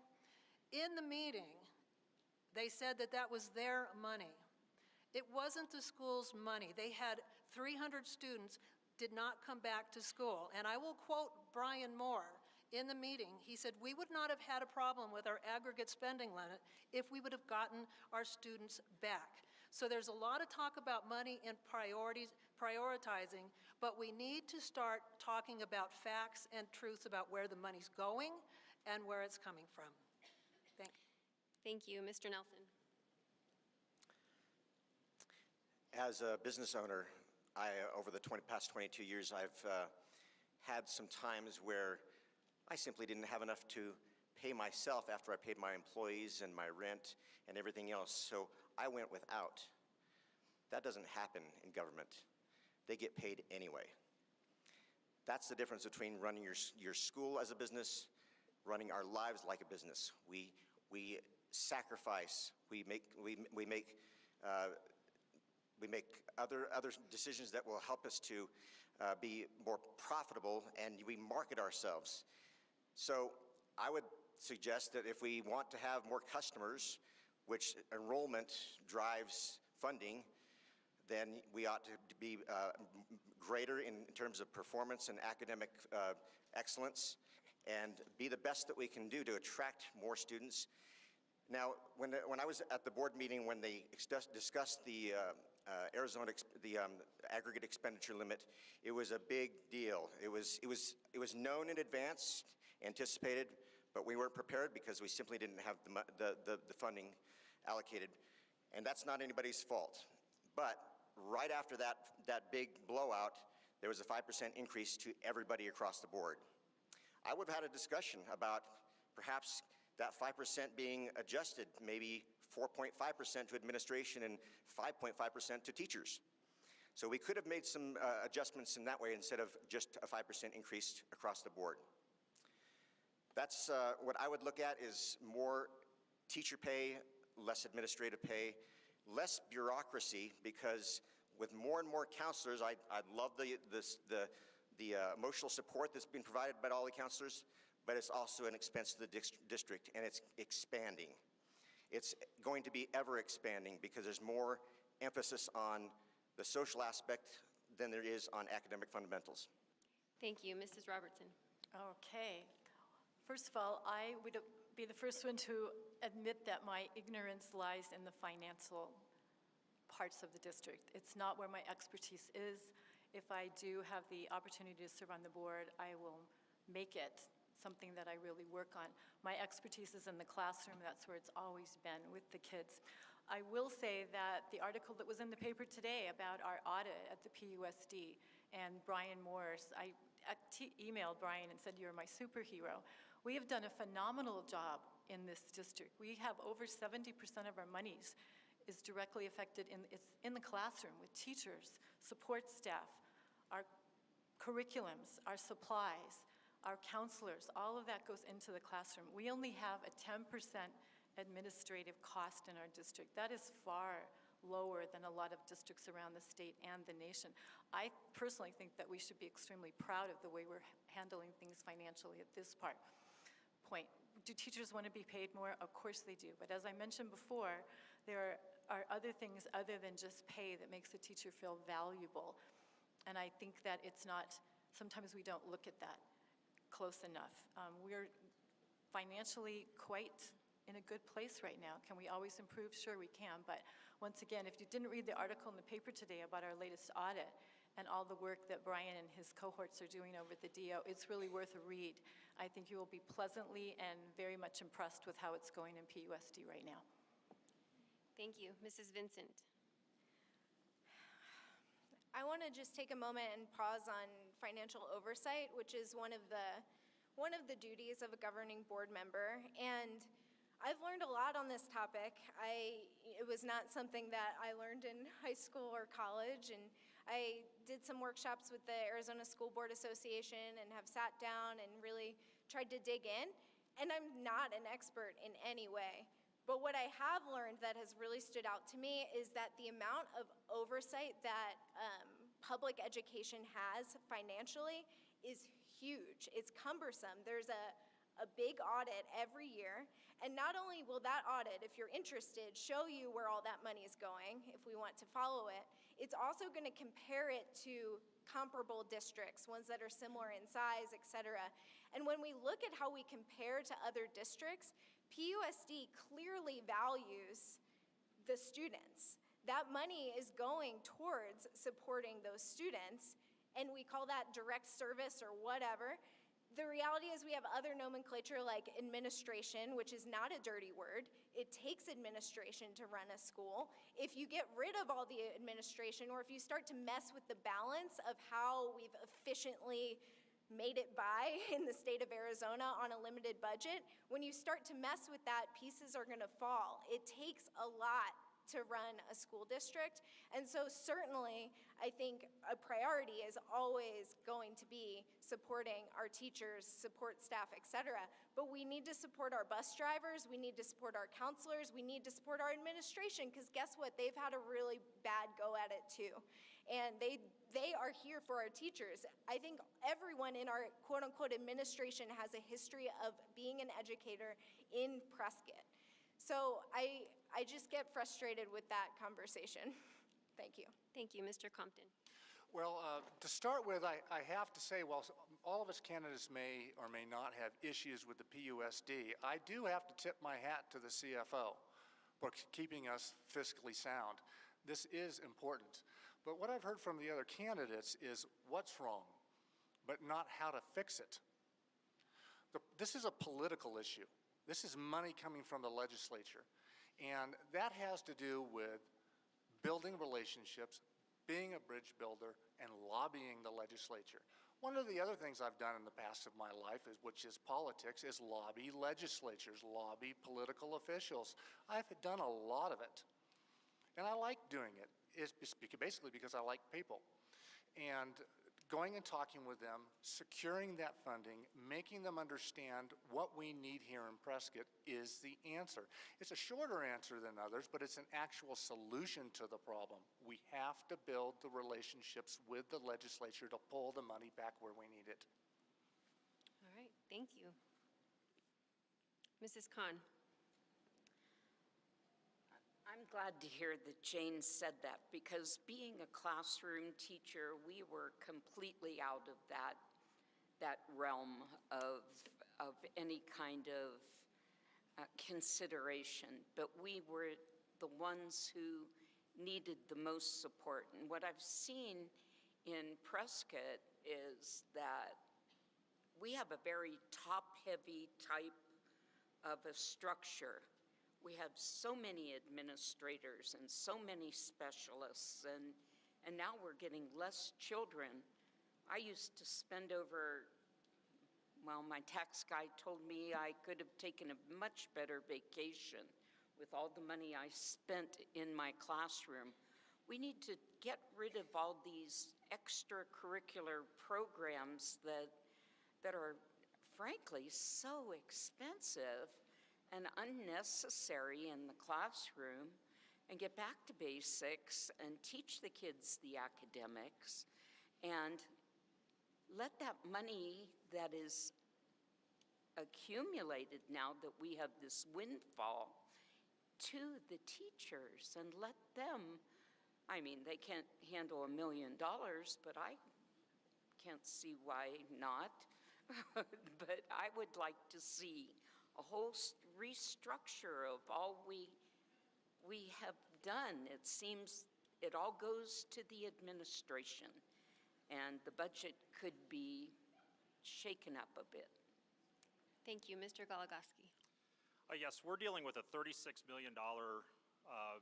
In the meeting, they said that that was their money. It wasn't the school's money. They had 300 students did not come back to school. And I will quote Brian Moore in the meeting. He said, "We would not have had a problem with our aggregate spending limit if we would have gotten our students back." So there's a lot of talk about money and prioritizing, but we need to start talking about facts and truths about where the money's going and where it's coming from. Thank you. Thank you. Mr. Nelson. As a business owner, over the past 22 years, I've had some times where I simply didn't have enough to pay myself after I paid my employees and my rent and everything else, so I went without. That doesn't happen in government. They get paid anyway. That's the difference between running your school as a business, running our lives like a business. We sacrifice. We make other decisions that will help us to be more profitable, and we market ourselves. So I would suggest that if we want to have more customers, which enrollment drives funding, then we ought to be greater in terms of performance and academic excellence, and be the best that we can do to attract more students. Now, when I was at the board meeting when they discussed the aggregate expenditure limit, it was a big deal. It was known in advance, anticipated, but we weren't prepared because we simply didn't have the funding allocated, and that's not anybody's fault. But right after that big blowout, there was a 5% increase to everybody across the board. I would have had a discussion about perhaps that 5% being adjusted, maybe 4.5% to administration and 5.5% to teachers. So we could have made some adjustments in that way instead of just a 5% increase across the board. That's what I would look at is more teacher pay, less administrative pay, less bureaucracy, because with more and more counselors, I love the emotional support that's been provided by all the counselors, but it's also an expense to the district, and it's expanding. It's going to be ever expanding because there's more emphasis on the social aspect than there is on academic fundamentals. Thank you. Mrs. Robertson. Okay. First of all, I would be the first one to admit that my ignorance lies in the financial parts of the district. It's not where my expertise is. If I do have the opportunity to serve on the board, I will make it something that I really work on. My expertise is in the classroom. That's where it's always been with the kids. I will say that the article that was in the paper today about our audit at the PUSD and Brian Morris, I emailed Brian and said, "You're my superhero." We have done a phenomenal job in this district. We have over 70% of our monies is directly affected it's in the classroom with teachers, support staff, our curriculums, our supplies, our counselors, all of that goes into the classroom. We only have a 10% administrative cost in our district. That is far lower than a lot of districts around the state and the nation. I personally think that we should be extremely proud of the way we're handling things financially at this point. Do teachers want to be paid more? Of course they do. But as I mentioned before, there are other things other than just pay that makes a teacher feel valuable. And I think that it's not, sometimes we don't look at that close enough. We're financially quite in a good place right now. Can we always improve? Sure we can. But once again, if you didn't read the article in the paper today about our latest audit and all the work that Brian and his cohorts are doing over at the DO, it's really worth a read. I think you will be pleasantly and very much impressed with how it's going in PUSD right now. Thank you. Mrs. Vincent. I want to just take a moment and pause on financial oversight, which is one of one of the duties of a governing board member, and I've learned a lot on this topic. It was not something that I learned in high school or college, and I did some workshops with the Arizona School Board Association and have sat down and really tried to dig in, and I'm not an expert in any way. But what I have learned that has really stood out to me is that the amount of oversight that public education has financially is huge. It's cumbersome. There's a big audit every year, and not only will that audit, if you're interested, show you where all that money is going, if we want to follow it, it's also going to compare it to comparable districts, ones that are similar in size, et cetera. And when we look at how we compare to other districts, PUSD clearly values the students. That money is going towards supporting those students, and we call that direct service or whatever. The reality is we have other nomenclature like administration, which is not a dirty word. It takes administration to run a school. If you get rid of all the administration, or if you start to mess with the balance of how we've efficiently made it by in the state of Arizona on a limited budget, when you start to mess with that, pieces are gonna fall. It takes a lot to run a school district. And so certainly, I think a priority is always going to be supporting our teachers, support staff, et cetera. But we need to support our bus drivers, we need to support our counselors, we need to support our administration, because guess what? They've had a really bad go at it too. And they are here for our teachers. I think everyone in our quote-unquote administration has a history of being an educator in Prescott. So I just get frustrated with that conversation. Thank you. Thank you, Mr. Compton. Well, to start with, I have to say, while all of us candidates may or may not have issues with the PUSD, I do have to tip my hat to the CFO for keeping us fiscally sound. This is important. But what I've heard from the other candidates is what's wrong, but not how to fix it. This is a political issue. This is money coming from the legislature. And that has to do with building relationships, being a bridge builder, and lobbying the legislature. One of the other things I've done in the past of my life, which is politics, is lobby legislatures, lobby political officials. I've done a lot of it. And I like doing it. It's basically because I like people. And going and talking with them, securing that funding, making them understand what we need here in Prescott is the answer. It's a shorter answer than others, but it's an actual solution to the problem. We have to build the relationships with the legislature to pull the money back where we need it. All right, thank you. Mrs. Khan. I'm glad to hear that Jane said that, because being a classroom teacher, we were completely out of that realm of any kind of consideration. But we were the ones who needed the most support. And what I've seen in Prescott is that we have a very top-heavy type of a structure. We have so many administrators and so many specialists, and now we're getting less children. I used to spend well, my tax guy told me I could have taken a much better vacation with all the money I spent in my classroom. We need to get rid of all these extracurricular programs that are frankly so expensive and unnecessary in the classroom, and get back to basics and teach the kids the academics, and let that money that is accumulated now that we have this windfall to the teachers, and let them, I mean, they can't handle $1 million, but I can't see why not. But I would like to see a whole restructure of all we have done. It seems it all goes to the administration, and the budget could be shaken up a bit. Thank you, Mr. Goligoski. Yes, we're dealing with a $36 million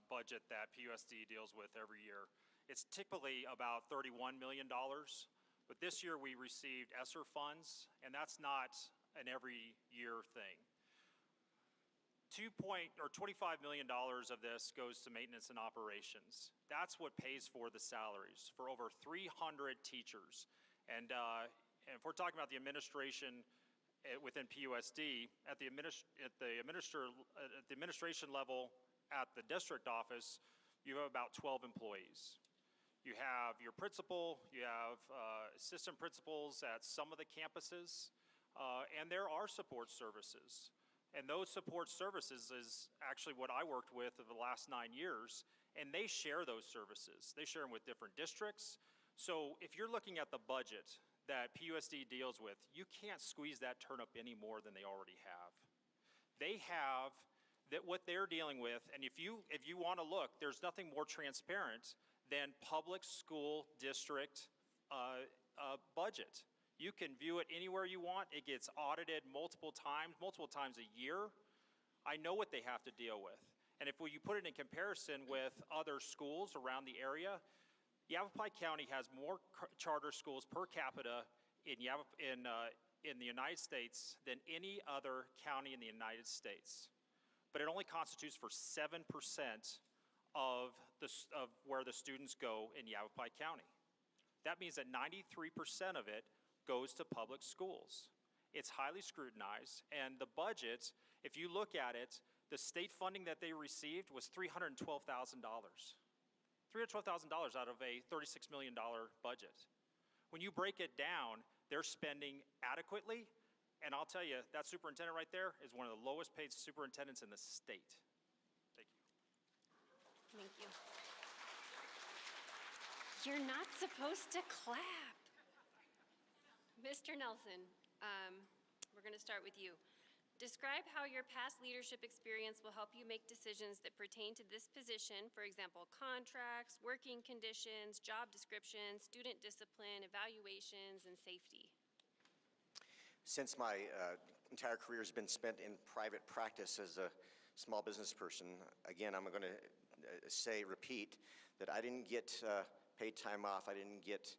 budget that PUSD deals with every year. It's typically about $31 million, but this year we received ESSER funds, and that's not an every year thing. $25 million of this goes to maintenance and operations. That's what pays for the salaries for over 300 teachers. And if we're talking about the administration within PUSD, at the administration level at the district office, you have about 12 employees. You have your principal, you have assistant principals at some of the campuses, and there are support services. And those support services is actually what I worked with over the last 9 years, and they share those services. They share them with different districts. So if you're looking at the budget that PUSD deals with, you can't squeeze that turnip any more than they already have. They have what they're dealing with, and if you want to look, there's nothing more transparent than public school district budget. You can view it anywhere you want. It gets audited multiple times a year. I know what they have to deal with. And if you put it in comparison with other schools around the area, Yavapai County has more charter schools per capita in the United States than any other county in the United States. But it only constitutes for 7% of where the students go in Yavapai County. That means that 93% of it goes to public schools. It's highly scrutinized, and the budget, if you look at it, the state funding that they received was $312,000. $312,000 out of a $36 million budget. When you break it down, they're spending adequately, and I'll tell you, that superintendent right there is one of the lowest paid superintendents in the state. Thank you. Thank you. You're not supposed to clap. Mr. Nelson, we're going to start with you. Describe how your past leadership experience will help you make decisions that pertain to this position, for example, contracts, working conditions, job descriptions, student discipline, evaluations, and safety. Since my entire career has been spent in private practice as a small business person, again, I'm going to repeat, that I didn't get paid time off, I didn't get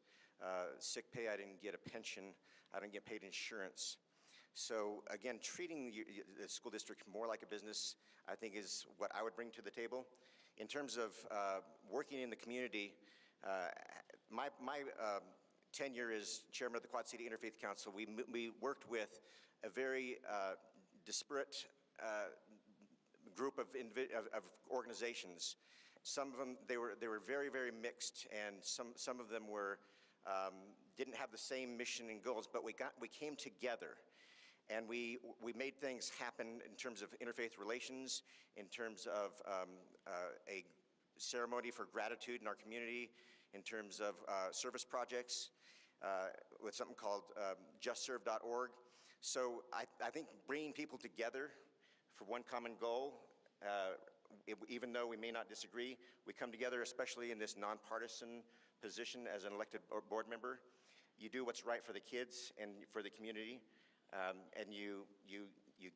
sick pay, I didn't get a pension, I didn't get paid insurance. So again, treating the school district more like a business, I think, is what I would bring to the table. In terms of working in the community, my tenure as chairman of the Quad City Interfaith Council, we worked with a very disparate group of organizations. Some of them, they were very, very mixed, and some of them were didn't have the same mission and goals, but we came together, and we made things happen in terms of interfaith relations, in terms of a ceremony for gratitude in our community, in terms of service projects with something called justserve.org. So I think bringing people together for one common goal, even though we may not disagree, we come together, especially in this nonpartisan position as an elected board member. You do what's right for the kids and for the community, and you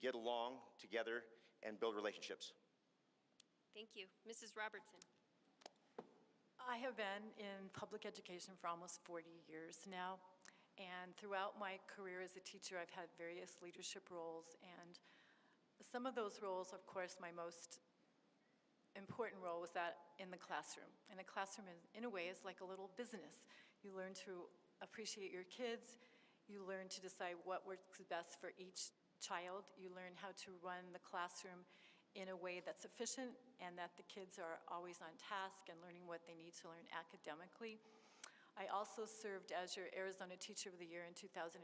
get along together and build relationships. Thank you. Mrs. Robertson. I have been in public education for almost 40 years now, and throughout my career as a teacher, I've had various leadership roles, and some of those roles, of course, my most important role was that in the classroom. And the classroom, in a way, is like a little business. You learn to appreciate your kids. You learn to decide what works best for each child. You learn how to run the classroom in a way that's efficient and that the kids are always on task and learning what they need to learn academically. I also served as your Arizona Teacher of the Year in 2004.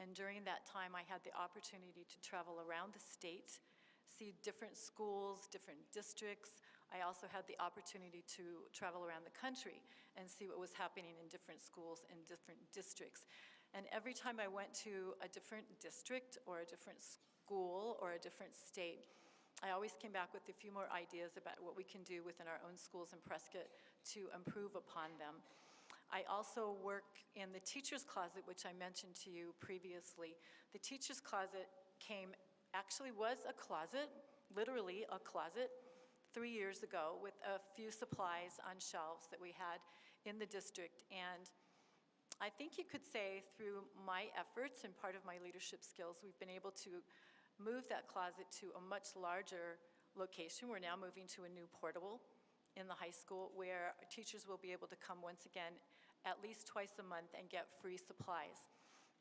And during that time, I had the opportunity to travel around the state, see different schools, different districts. I also had the opportunity to travel around the country and see what was happening in different schools and different districts. And every time I went to a different district or a different school or a different state, I always came back with a few more ideas about what we can do within our own schools in Prescott to improve upon them. I also work in the teacher's closet, which I mentioned to you previously. The teacher's closet actually was a closet, literally a closet, 3 years ago with a few supplies on shelves that we had in the district. And I think you could say through my efforts and part of my leadership skills, we've been able to move that closet to a much larger location. We're now moving to a new portable in the high school where teachers will be able to come once again at least twice a month and get free supplies.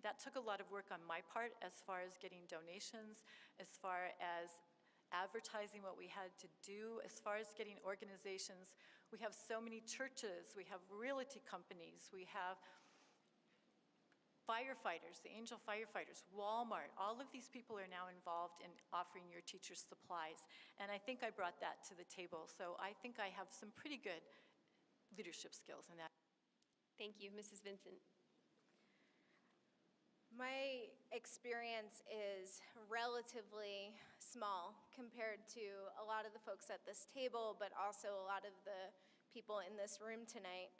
That took a lot of work on my part as far as getting donations, as far as advertising what we had to do, as far as getting organizations. We have so many churches, we have realty companies, we have firefighters, the Angel firefighters, Walmart, all of these people are now involved in offering your teachers supplies. And I think I brought that to the table. So I think I have some pretty good leadership skills in that. Thank you, Mrs. Vincent. My experience is relatively small compared to a lot of the folks at this table, but also a lot of the people in this room tonight.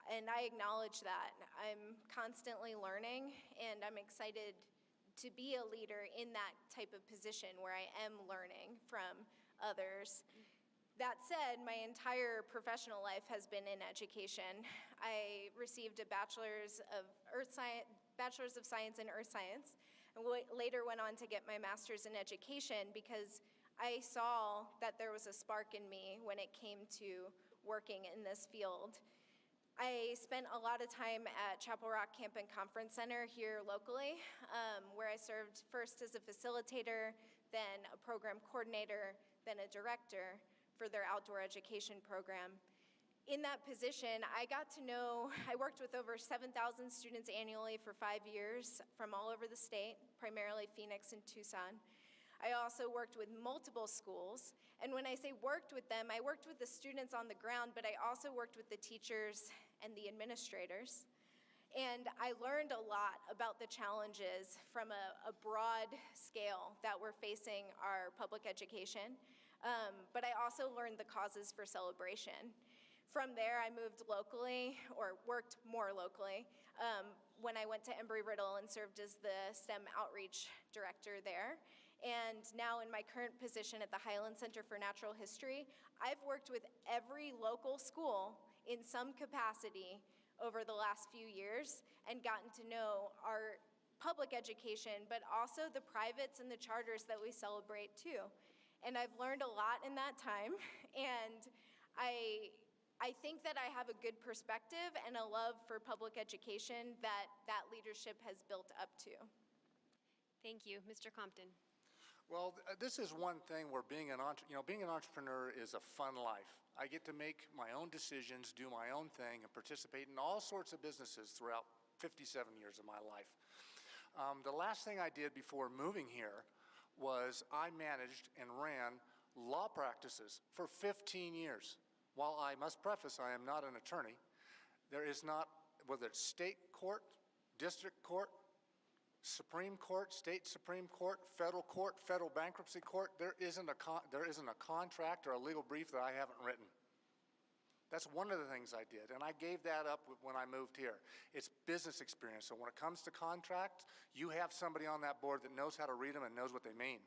And I acknowledge that. I'm constantly learning, and I'm excited to be a leader in that type of position where I am learning from others. That said, my entire professional life has been in education. I received a Bachelor's of Science in Earth Science, and later went on to get my Master's in Education because I saw that there was a spark in me when it came to working in this field. I spent a lot of time at Chapel Rock Camp and Conference Center here locally, where I served first as a facilitator, then a program coordinator, then a director for their outdoor education program. In that position, I worked with over 7,000 students annually for 5 years from all over the state, primarily Phoenix and Tucson. I also worked with multiple schools, and when I say worked with them, I worked with the students on the ground, but I also worked with the teachers and the administrators. And I learned a lot about the challenges from a broad scale that we're facing our public education, but I also learned the causes for celebration. From there, I moved locally, or worked more locally, when I went to Embry-Riddle and served as the STEM outreach director there. And now in my current position at the Highland Center for Natural History, I've worked with every local school in some capacity over the last few years and gotten to know our public education, but also the privates and the charters that we celebrate too. And I've learned a lot in that time, and I think that I have a good perspective and a love for public education that leadership has built up to. Thank you, Mr. Compton. Well, this is one thing where being an entrepreneur is a fun life. I get to make my own decisions, do my own thing, and participate in all sorts of businesses throughout 57 years of my life. The last thing I did before moving here was I managed and ran law practices for 15 years. While I must preface I am not an attorney, there is not, whether it's state court, district court, Supreme Court, state Supreme Court, federal bankruptcy court, there isn't a contract or a legal brief that I haven't written. That's one of the things I did, and I gave that up when I moved here. It's business experience, so when it comes to contracts, you have somebody on that board that knows how to read them and knows what they mean.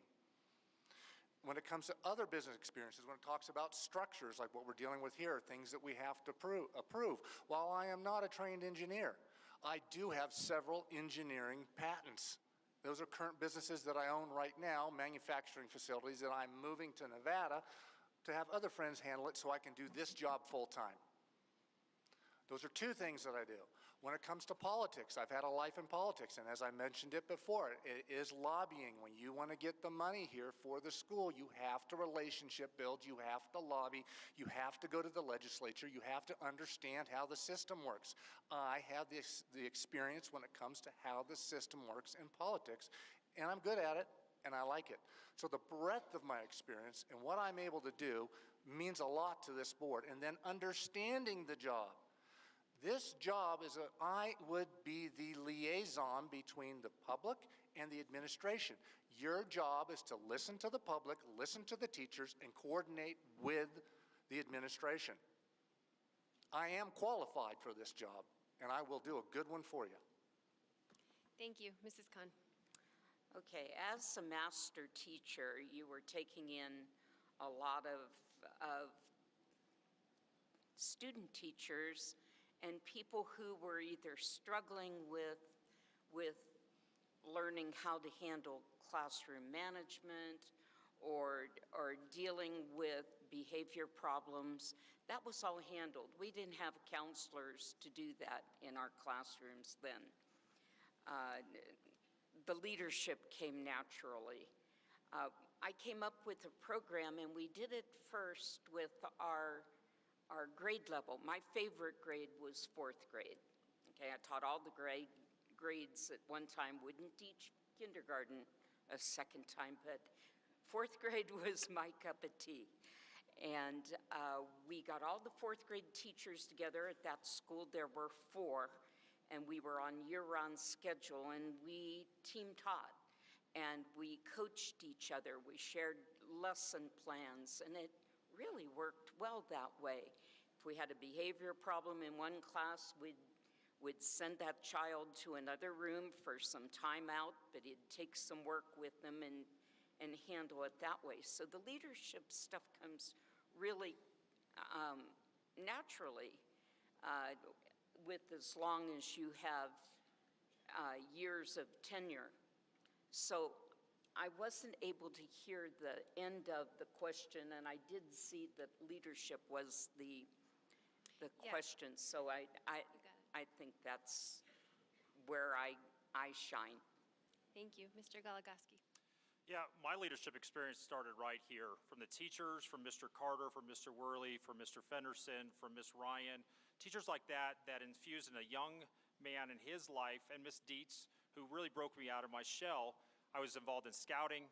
When it comes to other business experiences, when it talks about structures like what we're dealing with here, things that we have to approve. While I am not a trained engineer, I do have several engineering patents. Those are current businesses that I own right now, manufacturing facilities that I'm moving to Nevada to have other friends handle it so I can do this job full time. Those are two things that I do. When it comes to politics, I've had a life in politics, and as I mentioned it before, it is lobbying. When you want to get the money here for the school, you have to relationship build, you have to lobby, you have to go to the legislature, you have to understand how the system works. I have the experience when it comes to how the system works in politics, and I'm good at it, and I like it. So the breadth of my experience and what I'm able to do means a lot to this board, and then understanding the job. This job I would be the liaison between the public and the administration. Your job is to listen to the public, listen to the teachers, and coordinate with the administration. I am qualified for this job, and I will do a good one for you. Thank you, Mrs. Khan. Okay, as a master teacher, you were taking in a lot of student teachers and people who were either struggling with learning how to handle classroom management or dealing with behavior problems. That was all handled. We didn't have counselors to do that in our classrooms then. The leadership came naturally. I came up with a program, and we did it first with our grade level. My favorite grade was 4th grade. Okay, I taught all the grades at one time, wouldn't teach kindergarten a second time, but 4th grade was my cup of tea. And we got all the 4th grade teachers together at that school. There were 4, and we were on year-round schedule, and we team taught, and we coached each other. We shared lesson plans, and it really worked well that way. If we had a behavior problem in one class, we'd send that child to another room for some time out, but it'd take some work with them and handle it that way. So the leadership stuff comes really naturally with as long as you have years of tenure. So I wasn't able to hear the end of the question, and I did see that leadership was the question. So I think that's where I shine. Thank you. Mr. Galagaski. Yeah, my leadership experience started right here, from the teachers, from Mr. Carter, from Mr. Worley, from Mr. Fenderson, from Miss Ryan, teachers like that infused in a young man in his life, and Miss Dietz, who really broke me out of my shell. I was involved in scouting,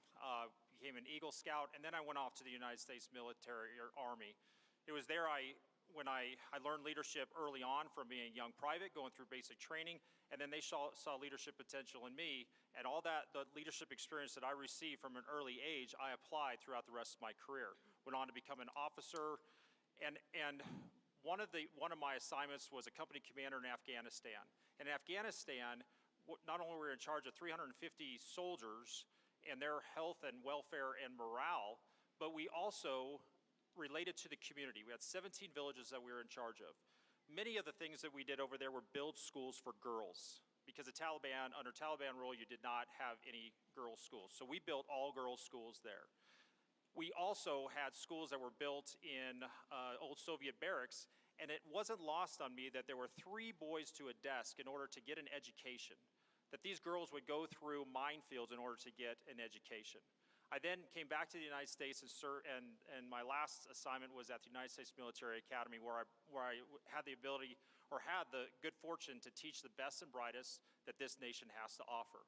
became an Eagle Scout, and then I went off to the United States military or Army. It was there when I learned leadership early on from being a young private, going through basic training, and then they saw leadership potential in me, and all that, the leadership experience that I received from an early age, I applied throughout the rest of my career. Went on to become an officer, and one of my assignments was a company commander in Afghanistan. In Afghanistan, not only were we in charge of 350 soldiers and their health and welfare and morale, but we also related to the community. We had 17 villages that we were in charge of. Many of the things that we did over there were build schools for girls, because under Taliban rule, you did not have any girls' schools. So we built all girls' schools there. We also had schools that were built in old Soviet barracks, and it wasn't lost on me that there were 3 boys to a desk in order to get an education, that these girls would go through minefields in order to get an education. I then came back to the United States, and my last assignment was at the United States Military Academy, where I had the ability, or had the good fortune, to teach the best and brightest that this nation has to offer.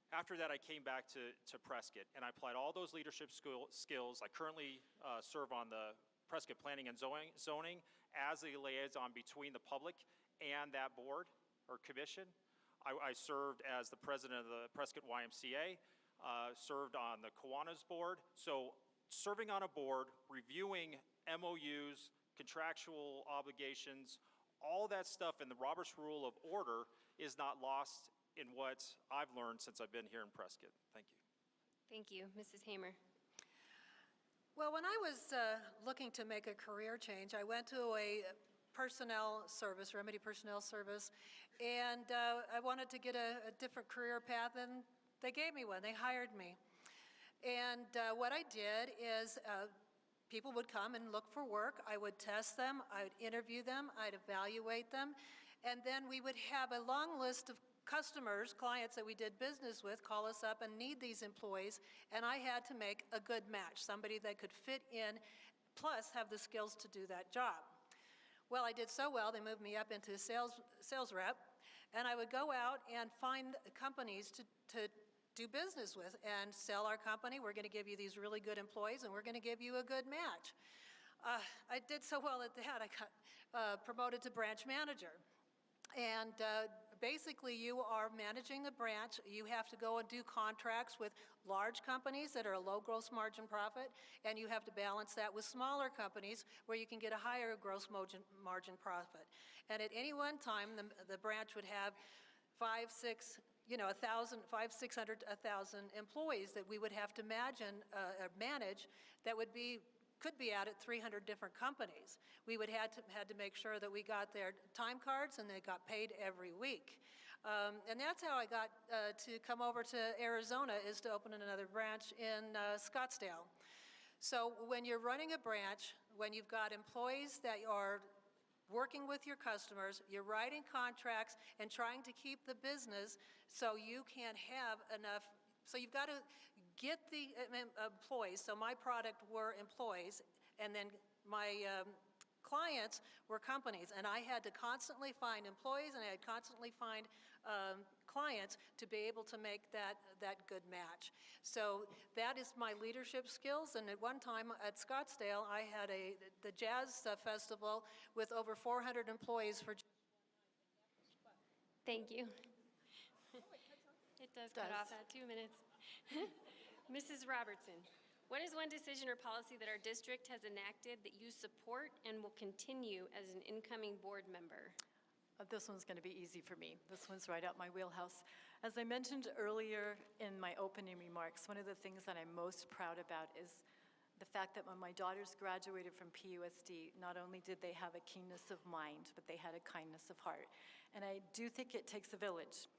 After that, I came back to Prescott, and I applied all those leadership skills. I currently serve on the Prescott Planning and Zoning as a liaison between the public and that board or commission. I served as the president of the Prescott YMCA, served on the Kiwanis board. So serving on a board, reviewing MOUs, contractual obligations, all that stuff in the Robert's Rule of Order is not lost in what I've learned since I've been here in Prescott. Thank you. Thank you. Mrs. Hamer. Well, when I was looking to make a career change, I went to a personnel service, remedy personnel service, and I wanted to get a different career path, and they gave me one. They hired me. And what I did is people would come and look for work. I would test them. I would interview them. I'd evaluate them. And then we would have a long list of customers, clients that we did business with, call us up and need these employees, and I had to make a good match, somebody that could fit in, plus have the skills to do that job. Well, I did so well, they moved me up into sales rep, and I would go out and find companies to do business with and sell our company. We're going to give you these really good employees, and we're going to give you a good match. I did so well at that, I got promoted to branch manager. And basically, you are managing the branch. You have to go and do contracts with large companies that are a low gross margin profit, and you have to balance that with smaller companies where you can get a higher gross margin profit. And at any one time, the branch would have 500, 600, 1,000 employees that we would have to manage that would be could be out at 300 different companies. We would had to make sure that we got their time cards and they got paid every week. And that's how I got to come over to Arizona, is to open another branch in Scottsdale. So when you're running a branch, when you've got employees that are working with your customers, you're writing contracts and trying to keep the business so you can't have enough. So you've got to get the employees. So my product were employees, and then my clients were companies, and I had to constantly find employees, and I had constantly find clients to be able to make that good match. So that is my leadership skills, and at one time at Scottsdale, I had the jazz festival with over 400 employees for. Thank you. It does cut off at 2 minutes. Mrs. Robertson, what is one decision or policy that our district has enacted that you support and will continue as an incoming board member? This one's going to be easy for me. This one's right up my wheelhouse. As I mentioned earlier in my opening remarks, one of the things that I'm most proud about is the fact that when my daughters graduated from PUSD, not only did they have a keenness of mind, but they had a kindness of heart. And I do think it takes a village.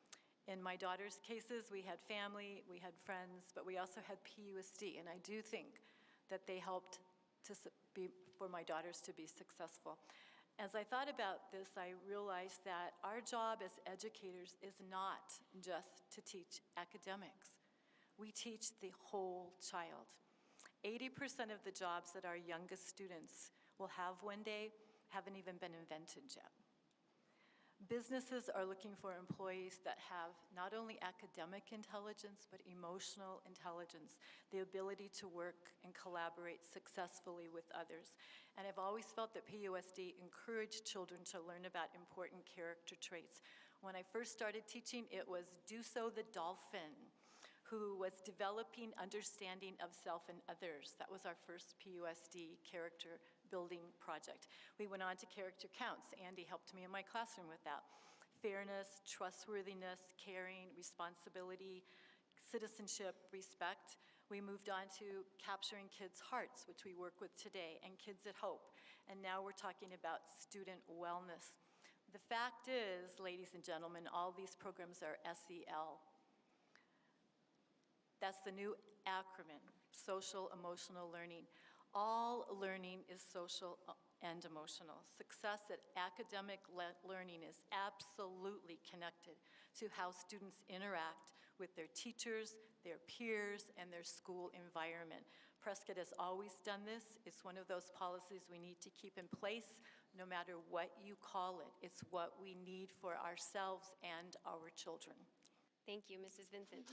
In my daughter's cases, we had family, we had friends, but we also had PUSD, and I do think that they helped for my daughters to be successful. As I thought about this, I realized that our job as educators is not just to teach academics. We teach the whole child. 80% of the jobs that our youngest students will have one day haven't even been invented yet. Businesses are looking for employees that have not only academic intelligence, but emotional intelligence, the ability to work and collaborate successfully with others. And I've always felt that PUSD encouraged children to learn about important character traits. When I first started teaching, it was Duso the dolphin, who was developing understanding of self and others. That was our first PUSD character building project. We went on to character counts. Andy helped me in my classroom with that. Fairness, trustworthiness, caring, responsibility, citizenship, respect. We moved on to capturing kids' hearts, which we work with today, and Kids at Hope. And now we're talking about student wellness. The fact is, ladies and gentlemen, all these programs are SEL. That's the new acronym, social emotional learning. All learning is social and emotional. Success at academic learning is absolutely connected to how students interact with their teachers, their peers, and their school environment. Prescott has always done this. It's one of those policies we need to keep in place no matter what you call it. It's what we need for ourselves and our children. Thank you, Mrs. Vincent.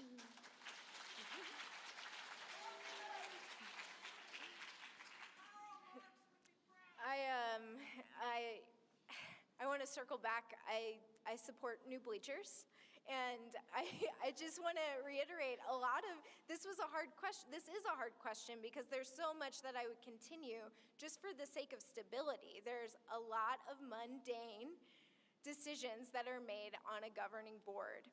I want to circle back. I support new bleachers, and I just want to reiterate this was a hard question. This is a hard question because there's so much that I would continue just for the sake of stability. There's a lot of mundane decisions that are made on a governing board.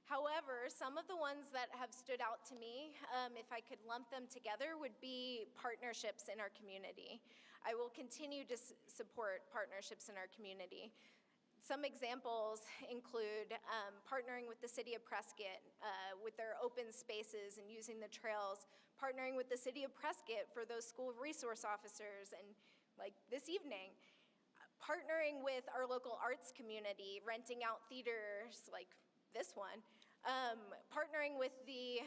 However, some of the ones that have stood out to me, if I could lump them together, would be partnerships in our community. I will continue to support partnerships in our community. Some examples include partnering with the City of Prescott with their open spaces and using the trails, partnering with the City of Prescott for those school resource officers, and like this evening, partnering with our local arts community, renting out theaters like this one, partnering with the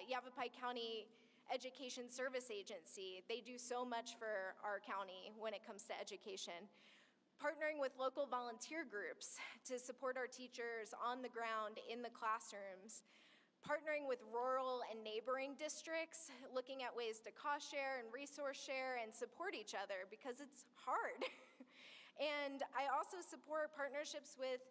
Yavapai County Education Service Agency. They do so much for our county when it comes to education. Partnering with local volunteer groups to support our teachers on the ground in the classrooms. Partnering with rural and neighboring districts, looking at ways to cost share and resource share and support each other because it's hard. And I also support partnerships with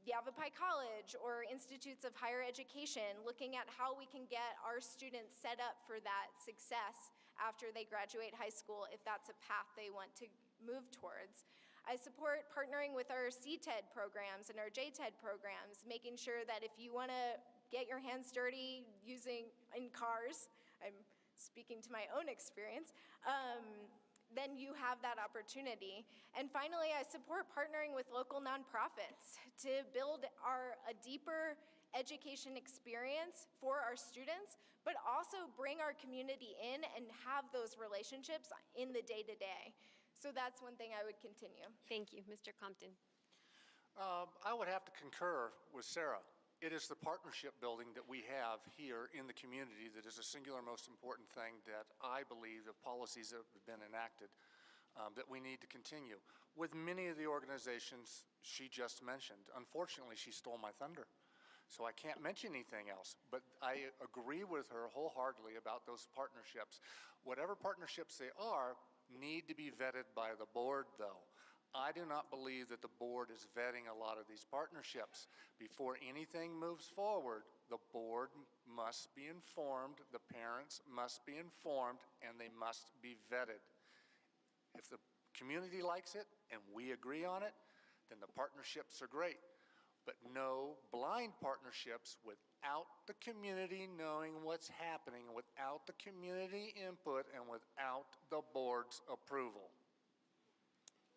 Yavapai College or institutes of higher education, looking at how we can get our students set up for that success after they graduate high school, if that's a path they want to move towards. I support partnering with our CTED programs and our JTED programs, making sure that if you want to get your hands dirty in cars, I'm speaking to my own experience, then you have that opportunity. And finally, I support partnering with local nonprofits to build a deeper education experience for our students, but also bring our community in and have those relationships in the day-to-day. So that's one thing I would continue. Thank you, Mr. Compton. I would have to concur with Sarah. It is the partnership building that we have here in the community that is the singular most important thing that I believe the policies that have been enacted that we need to continue. With many of the organizations she just mentioned, unfortunately she stole my thunder. So I can't mention anything else, but I agree with her wholeheartedly about those partnerships. Whatever partnerships they are need to be vetted by the board though. I do not believe that the board is vetting a lot of these partnerships. Before anything moves forward, the board must be informed, the parents must be informed, and they must be vetted. If the community likes it and we agree on it, then the partnerships are great. But no blind partnerships without the community knowing what's happening, without the community input, and without the board's approval.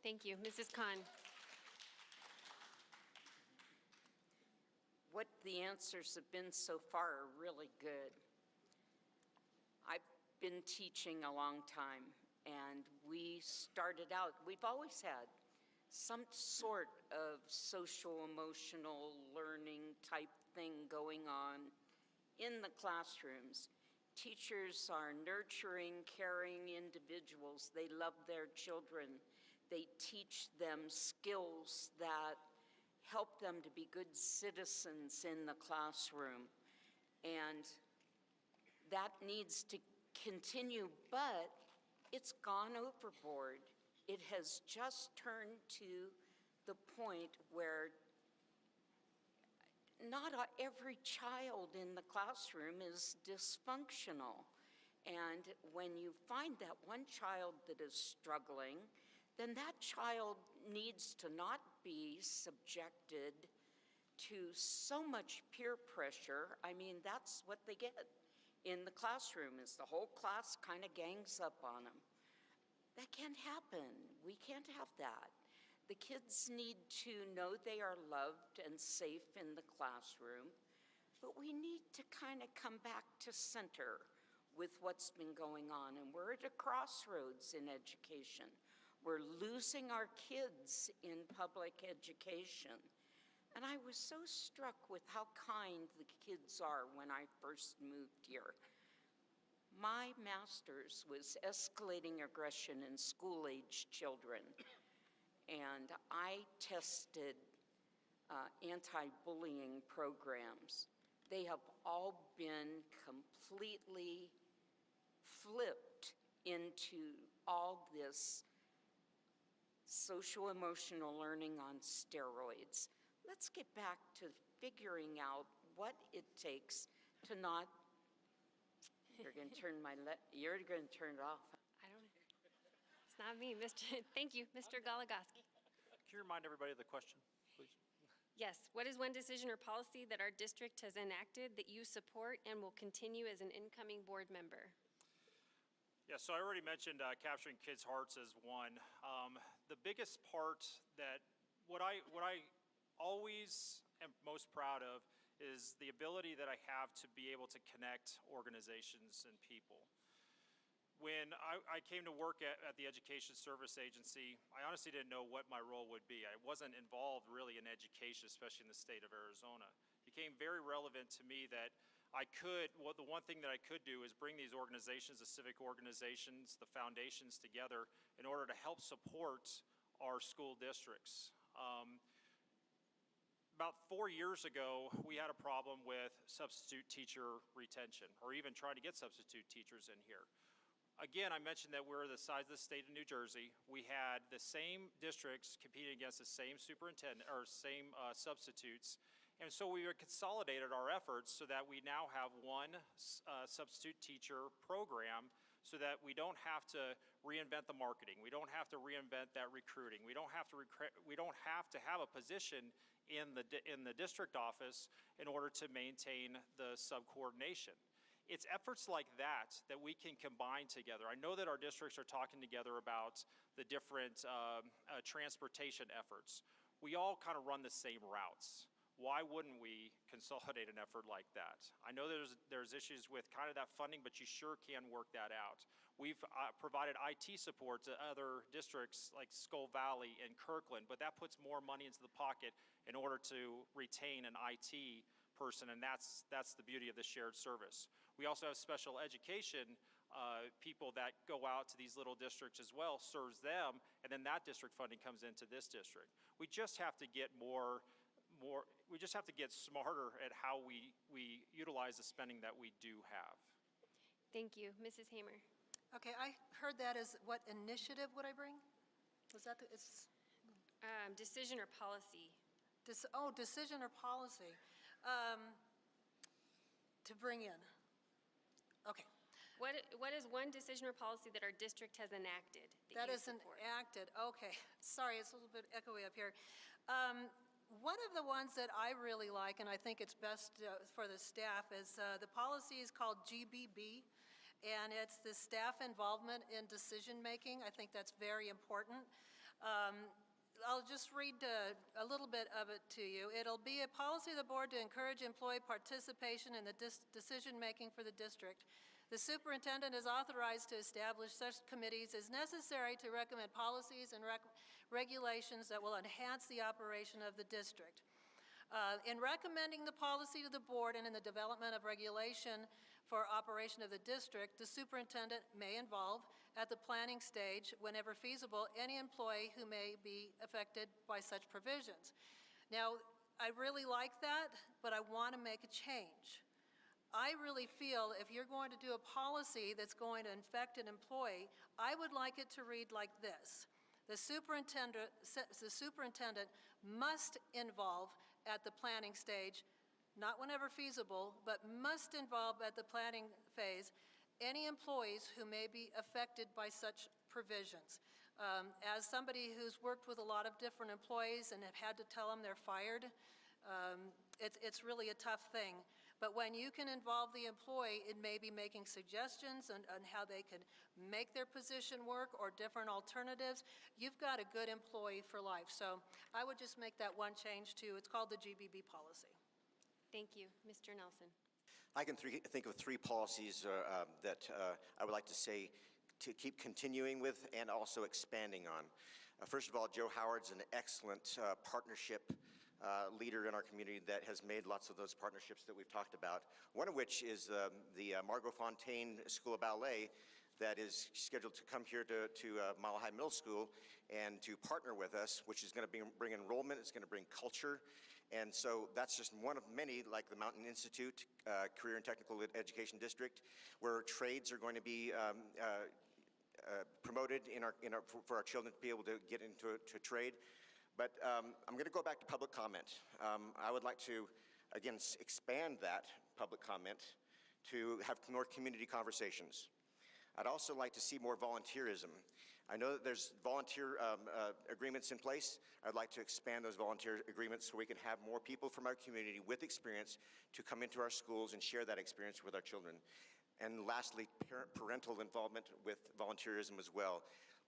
Thank you. Mrs. Khan. What the answers have been so far are really good. I've been teaching a long time, and we started out, we've always had some sort of social emotional learning type thing going on in the classrooms. Teachers are nurturing, caring individuals. They love their children. They teach them skills that help them to be good citizens in the classroom. And that needs to continue, but it's gone overboard. It has just turned to the point where not every child in the classroom is dysfunctional. And when you find that one child that is struggling, then that child needs to not be subjected to so much peer pressure. I mean, that's what they get in the classroom, is the whole class kind of gangs up on them. That can't happen. We can't have that. The kids need to know they are loved and safe in the classroom, but we need to kind of come back to center with what's been going on. And we're at a crossroads in education. We're losing our kids in public education. And I was so struck with how kind the kids are when I first moved here. My master's was escalating aggression in school-age children, and I tested anti-bullying programs. They have all been completely flipped into all this social-emotional learning on steroids. Let's get back to figuring out what it takes to not. You're going to turn you're going to turn it off. I don't know. It's not me, Thank you, Mr. Galagaski. Can you remind everybody of the question, please? Yes. What is one decision or policy that our district has enacted that you support and will continue as an incoming board member? Yeah, so I already mentioned capturing kids' hearts as one. The biggest part that what I always am most proud of is the ability that I have to be able to connect organizations and people. When I came to work at the Education Service Agency, I honestly didn't know what my role would be. I wasn't involved really in education, especially in the state of Arizona. It became very relevant to me that the one thing that I could do is bring these organizations, the civic organizations, the foundations together in order to help support our school districts. About 4 years ago, we had a problem with substitute teacher retention, or even trying to get substitute teachers in here. Again, I mentioned that we're the size of the state of New Jersey. We had the same districts competing against the same superintendent, or same substitutes. And so we consolidated our efforts so that we now have one substitute teacher program, so that we don't have to reinvent the marketing. We don't have to reinvent that recruiting. We don't have to have a position in the district office in order to maintain the sub-coordination. It's efforts like that that we can combine together. I know that our districts are talking together about the different transportation efforts. We all kind of run the same routes. Why wouldn't we consolidate an effort like that? I know there's issues with kind of that funding, but you sure can work that out. We've provided IT support to other districts like Skull Valley and Kirkland, but that puts more money into the pocket in order to retain an IT person, and that's the beauty of the shared service. We also have special education people that go out to these little districts as well, serves them, and then that district funding comes into this district. We just have to get we just have to get smarter at how we utilize the spending that we do have. Thank you. Mrs. Hamer. Okay, I heard that as what initiative would I bring? Was that Decision or policy? Decision or policy to bring in. Okay. What is one decision or policy that our district has enacted That you isn't support? acted. Okay. Sorry, it's a little bit echoey up here. One of the ones that I really like, and I think it's best for the staff, is the policy is called GBB, and it's the staff involvement in decision-making. I think that's very important. I'll just read a little bit of it to you. It'll be a policy of the board to encourage employee participation in the decision-making for the district. The superintendent is authorized to establish such committees as necessary to recommend policies and regulations that will enhance the operation of the district. In recommending the policy to the board and in the development of regulation for operation of the district, the superintendent may involve at the planning stage, whenever feasible, any employee who may be affected by such provisions. Now, I really like that, but I want to make a change. I really feel if you're going to do a policy that's going to infect an employee, I would like it to read like this. The superintendent must involve at the planning stage, not whenever feasible, but must involve at the planning phase any employees who may be affected by such provisions. As somebody who's worked with a lot of different employees and have had to tell them they're fired, it's really a tough thing. But when you can involve the employee in maybe making suggestions on how they could make their position work or different alternatives, you've got a good employee for life. So I would just make that one change too. It's called the GBB policy. Thank you. Mr. Nelson. I can think of three policies that I would like to say to keep continuing with and also expanding on. First of all, Joe Howard's an excellent partnership leader in our community that has made lots of those partnerships that we've talked about. One of which is the Margot Fontaine School of Ballet that is scheduled to come here to Mile High Middle School and to partner with us, which is going to bring enrollment, it's going to bring culture. And so that's just one of many, like the Mountain Institute, Career and Technical Education District, where trades are going to be promoted for our children to be able to get into a trade. But I'm going to go back to public comment. I would like to, again, expand that public comment to have more community conversations. I'd also like to see more volunteerism. I know that there's volunteer agreements in place. I'd like to expand those volunteer agreements so we can have more people from our community with experience to come into our schools and share that experience with our children. And lastly, parental involvement with volunteerism as well.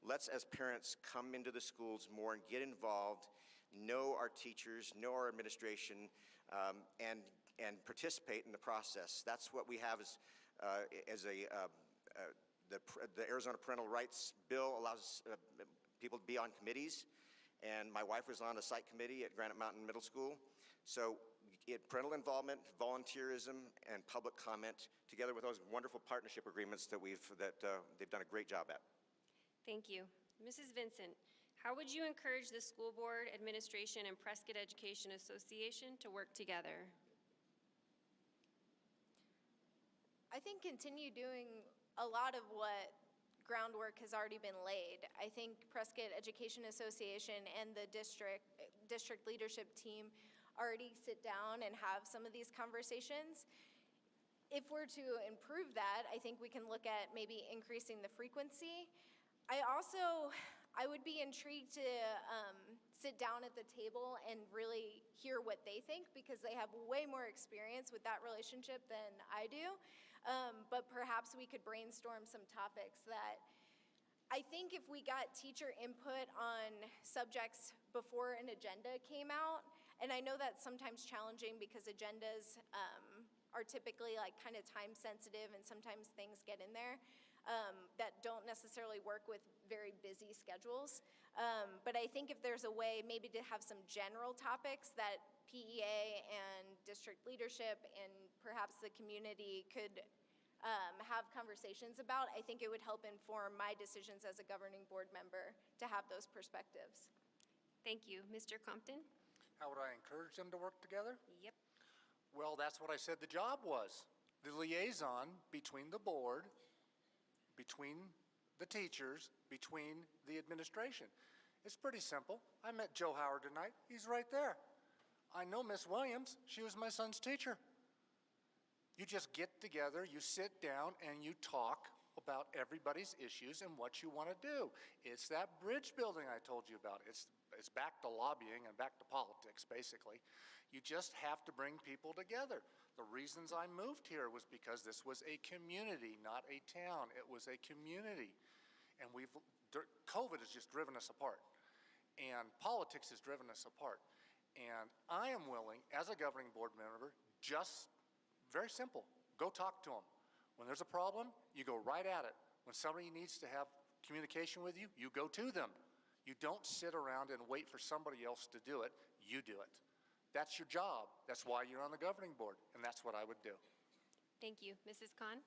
Let's, as parents, come into the schools more and get involved, know our teachers, know our administration, and participate in the process. That's what we have the Arizona Parental Rights Bill allows people to be on committees, and my wife was on a site committee at Granite Mountain Middle School. So parental involvement, volunteerism, and public comment, together with those wonderful partnership agreements that they've done a great job at. Thank you. Mrs. Vincent, how would you encourage the school board, administration, and Prescott Education Association to work together? I think continue doing a lot of what groundwork has already been laid. I think Prescott Education Association and the district leadership team already sit down and have some of these conversations. If we're to improve that, I think we can look at maybe increasing the frequency. I would be intrigued to sit down at the table and really hear what they think, because they have way more experience with that relationship than I do. But perhaps we could brainstorm some topics that I think if we got teacher input on subjects before an agenda came out, and I know that's sometimes challenging because agendas are typically like kind of time sensitive and sometimes things get in there that don't necessarily work with very busy schedules. But I think if there's a way maybe to have some general topics that PEA and district leadership and perhaps the community could have conversations about, I think it would help inform my decisions as a governing board member to have those perspectives. Thank you. Mr. Compton? How would I encourage them to work together? Yep. Well, that's what I said the job was. The liaison between the board, between the teachers, between the administration. It's pretty simple. I met Joe Howard tonight. He's right there. I know Miss Williams. She was my son's teacher. You just get together, you sit down, and you talk about everybody's issues and what you want to do. It's that bridge building I told you about. It's back to lobbying and back to politics, basically. You just have to bring people together. The reasons I moved here was because this was a community, not a town. It was a community. And COVID has just driven us apart. And politics has driven us apart. And I am willing, as a governing board member, just very simple, go talk to them. When there's a problem, you go right at it. When somebody needs to have communication with you, you go to them. You don't sit around and wait for somebody else to do it, you do it. That's your job. That's why you're on the governing board, and that's what I would do. Thank you. Mrs. Khan?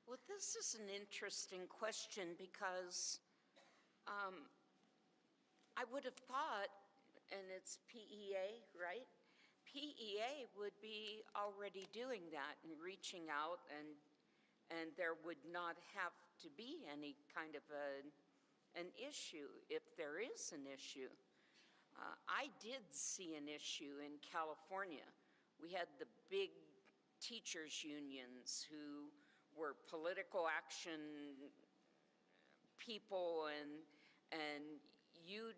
Well, this is an interesting question because I would have thought, and it's PEA, right? PEA would be already doing that and reaching out, and there would not have to be any kind of an issue if there is an issue. I did see an issue in California. We had the big teachers unions who were political action people, and you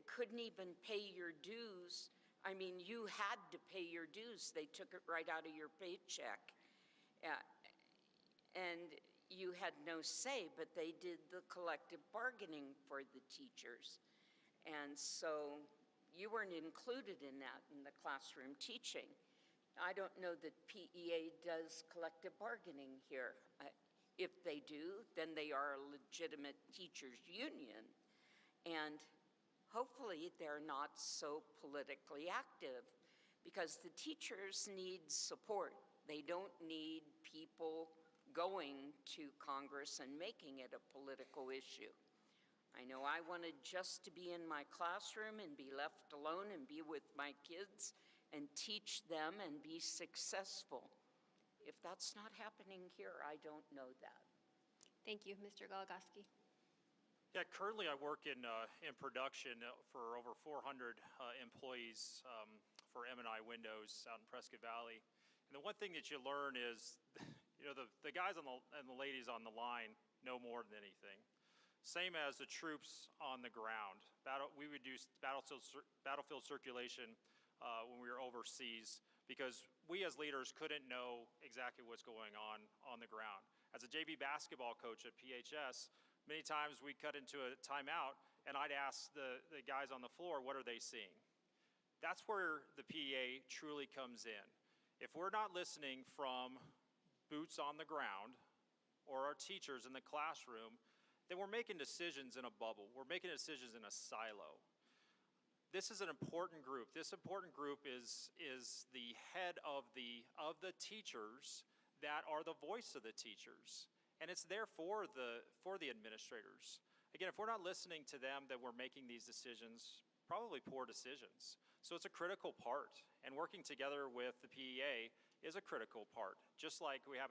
couldn't even pay your dues. I mean, you had to pay your dues. They took it right out of your paycheck. And you had no say, but they did the collective bargaining for the teachers. And so you weren't included in that, in the classroom teaching. I don't know that PEA does collective bargaining here. If they do, then they are a legitimate teachers union. And hopefully they're not so politically active, because the teachers need support. They don't need people going to Congress and making it a political issue. I know I wanted just to be in my classroom and be left alone and be with my kids and teach them and be successful. If that's not happening here, I don't know that. Thank you. Mr. Goligoski? Yeah, currently I work in production for over 400 employees for M&I Windows out in Prescott Valley. And the one thing that you learn is, you know, the guys and the ladies on the line know more than anything. Same as the troops on the ground. We reduced battlefield circulation when we were overseas because we as leaders couldn't know exactly what's going on the ground. As a JV basketball coach at PHS, many times we cut into a timeout and I'd ask the guys on the floor, what are they seeing? That's where the PEA truly comes in. If we're not listening from boots on the ground or our teachers in the classroom, then we're making decisions in a bubble. We're making decisions in a silo. This is an important group. This important group is the head of the teachers that are the voice of the teachers. And it's there for the administrators. Again, if we're not listening to them, then we're making these decisions, probably poor decisions. So it's a critical part. And working together with the PEA is a critical part. Just like we have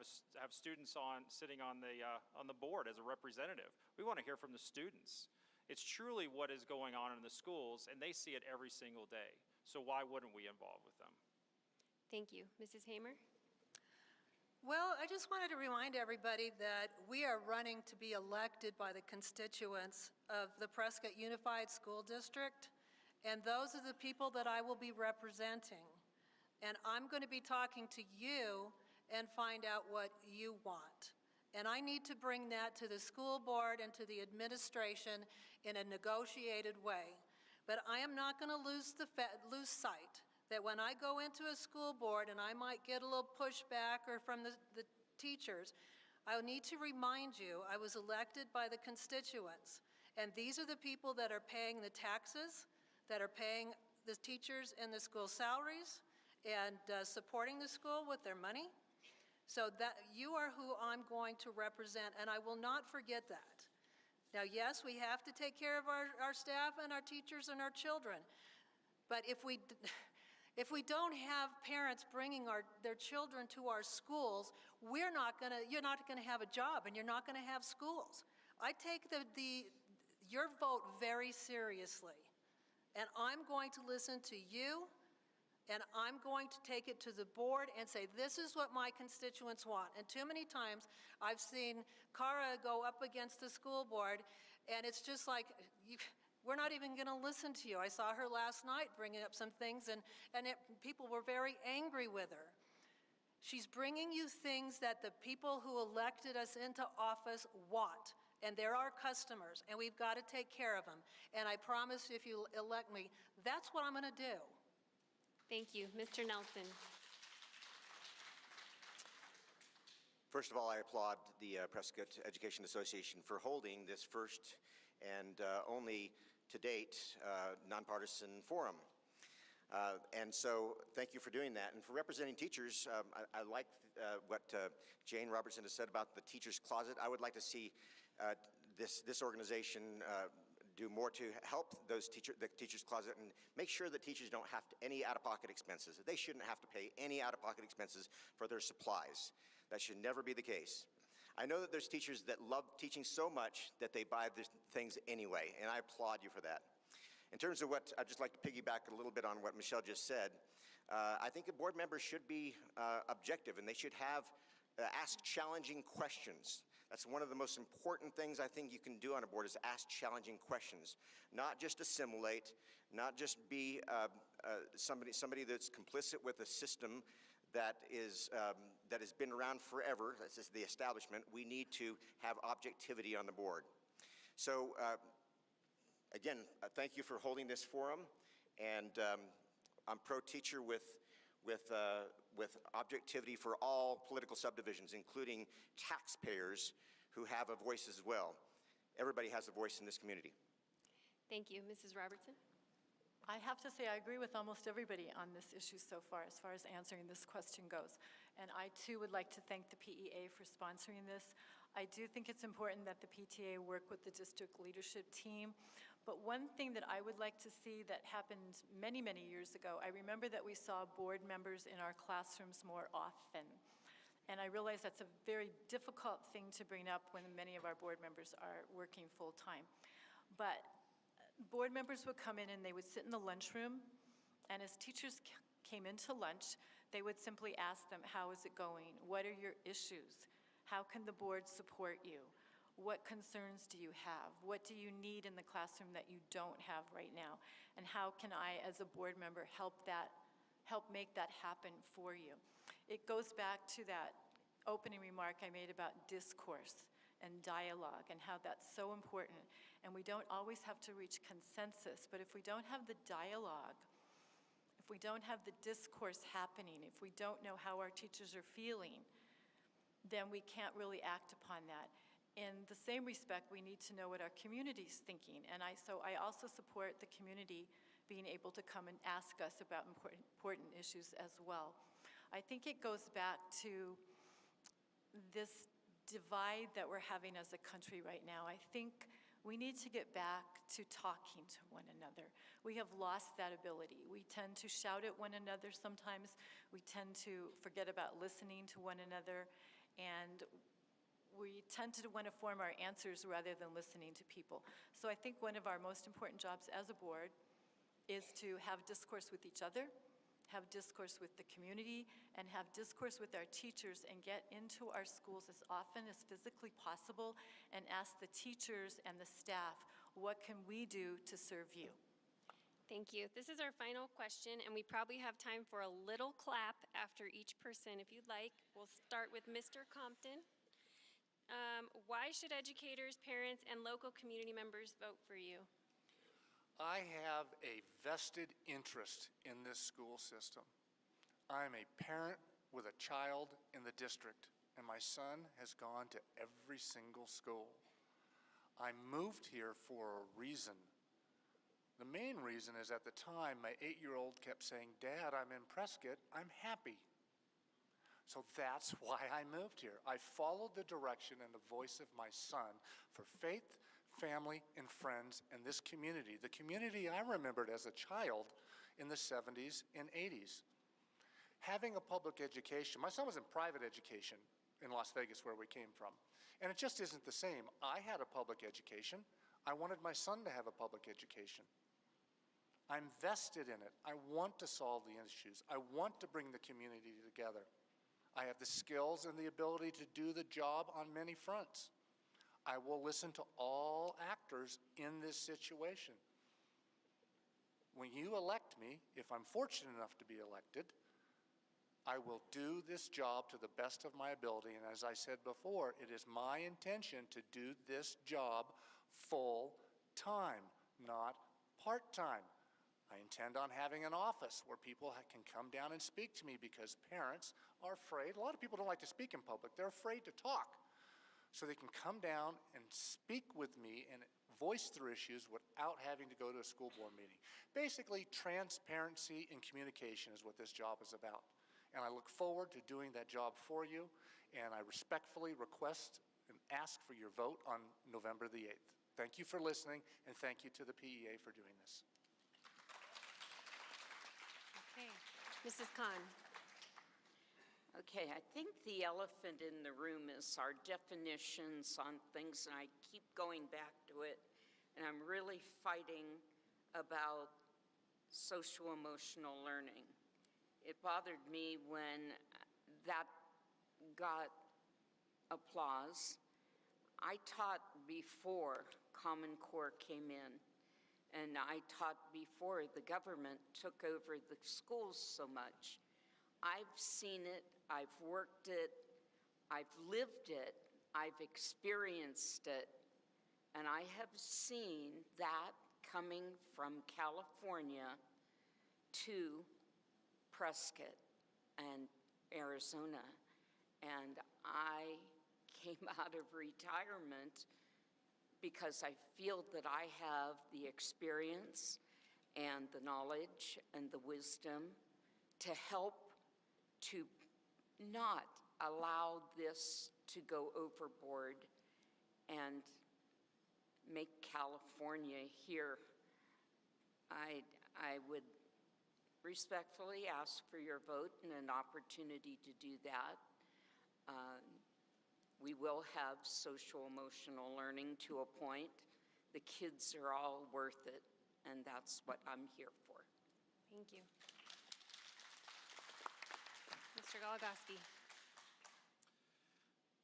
students sitting on the board as a representative. We want to hear from the students. It's truly what is going on in the schools, and they see it every single day. So why wouldn't we involve with them? Thank you. Mrs. Hamer? Well, I just wanted to remind everybody that we are running to be elected by the constituents of the Prescott Unified School District, and those are the people that I will be representing. And I'm going to be talking to you and find out what you want. And I need to bring that to the school board and to the administration in a negotiated way. But I am not going to lose sight that when I go into a school board and I might get a little pushback or from the teachers, I need to remind you I was elected by the constituents. And these are the people that are paying the taxes, that are paying the teachers and the school salaries, and supporting the school with their money. So that you are who I'm going to represent, and I will not forget that. Now, yes, we have to take care of our staff and our teachers and our children, but if we don't have parents bringing their children to our schools, you're not gonna have a job, and you're not gonna have schools. I take your vote very seriously, and I'm going to listen to you, and I'm going to take it to the board and say, this is what my constituents want. And too many times, I've seen Cara go up against the school board, and it's just like, we're not even going to listen to you. I saw her last night bringing up some things, and people were very angry with her. She's bringing you things that the people who elected us into office want, and they're our customers, and we've got to take care of them. And I promise you, if you elect me, that's what I'm going to do. Thank you. Mr. Nelson. First of all, I applaud the Prescott Education Association for holding this first and only to date nonpartisan forum. And so thank you for doing that. And for representing teachers, I like what Jane Robertson has said about the teacher's closet. I would like to see this organization do more to help the teacher's closet and make sure that teachers don't have any out-of-pocket expenses. They shouldn't have to pay any out-of-pocket expenses for their supplies. That should never be the case. I know that there's teachers that love teaching so much that they buy the things anyway, and I applaud you for that. In terms of what, I'd just like to piggyback a little bit on what Michelle just said. I think a board member should be objective, and they should ask challenging questions. That's one of the most important things I think you can do on a board is ask challenging questions. Not just assimilate, not just be somebody that's complicit with a system that has been around forever, that's just the establishment. We need to have objectivity on the board. So again, thank you for holding this forum, and I'm pro-teacher with objectivity for all political subdivisions, including taxpayers who have a voice as well. Everybody has a voice in this community. Thank you. Mrs. Robertson? I have to say I agree with almost everybody on this issue so far as answering this question goes. And I too would like to thank the PEA for sponsoring this. I do think it's important that the PTA work with the district leadership team. But one thing that I would like to see that happened many, many years ago, I remember that we saw board members in our classrooms more often. And I realize that's a very difficult thing to bring up when many of our board members are working full-time. But board members would come in and they would sit in the lunchroom, and as teachers came into lunch, they would simply ask them, how is it going? What are your issues? How can the board support you? What concerns do you have? What do you need in the classroom that you don't have right now? And how can I, as a board member, help make that happen for you? It goes back to that opening remark I made about discourse and dialogue and how that's so important. And we don't always have to reach consensus, but if we don't have the dialogue, if we don't have the discourse happening, if we don't know how our teachers are feeling, then we can't really act upon that. In the same respect, we need to know what our community's thinking. And so I also support the community being able to come and ask us about important issues as well. I think it goes back to this divide that we're having as a country right now. I think we need to get back to talking to one another. We have lost that ability. We tend to shout at one another sometimes. We tend to forget about listening to one another. And we tend to want to form our answers rather than listening to people. So I think one of our most important jobs as a board is to have discourse with each other, have discourse with the community, and have discourse with our teachers and get into our schools as often as physically possible and ask the teachers and the staff, what can we do to serve you? Thank you. This is our final question, and we probably have time for a little clap after each person if you'd like. We'll start with Mr. Compton. Why should educators, parents, and local community members vote for you? I have a vested interest in this school system. I'm a parent with a child in the district, and my son has gone to every single school. I moved here for a reason. The main reason is at the time, my 8-year-old kept saying, "Dad, I'm in Prescott, I'm happy." So that's why I moved here. I followed the direction and the voice of my son for faith, family, and friends in this community, the community I remembered as a child in the 70s and 80s. Having a public education, my son was in private education in Las Vegas where we came from, and it just isn't the same. I had a public education. I wanted my son to have a public education. I'm vested in it. I want to solve the issues. I want to bring the community together. I have the skills and the ability to do the job on many fronts. I will listen to all actors in this situation. When you elect me, if I'm fortunate enough to be elected, I will do this job to the best of my ability. And as I said before, it is my intention to do this job full time, not part-time. I intend on having an office where people can come down and speak to me because parents are afraid. A lot of people don't like to speak in public. They're afraid to talk. So they can come down and speak with me and voice their issues without having to go to a school board meeting. Basically, transparency and communication is what this job is about. And I look forward to doing that job for you, and I respectfully request and ask for your vote on November the 8th. Thank you for listening, and thank you to the PEA for doing this. Okay. Mrs. Khan. Okay, I think the elephant in the room is our definitions on things, and I keep going back to it, and I'm really fighting about social-emotional learning. It bothered me when that got applause. I taught before Common Core came in, and I taught before the government took over the schools so much. I've seen it, I've worked it, I've lived it, I've experienced it, and I have seen that coming from California to Prescott and Arizona. And I came out of retirement because I feel that I have the experience and the knowledge and the wisdom to help to not allow this to go overboard and make California here. I would respectfully ask for your vote and an opportunity to do that. We will have social-emotional learning to a point. The kids are all worth it, and that's what I'm here for. Thank you. Mr. Galagowski.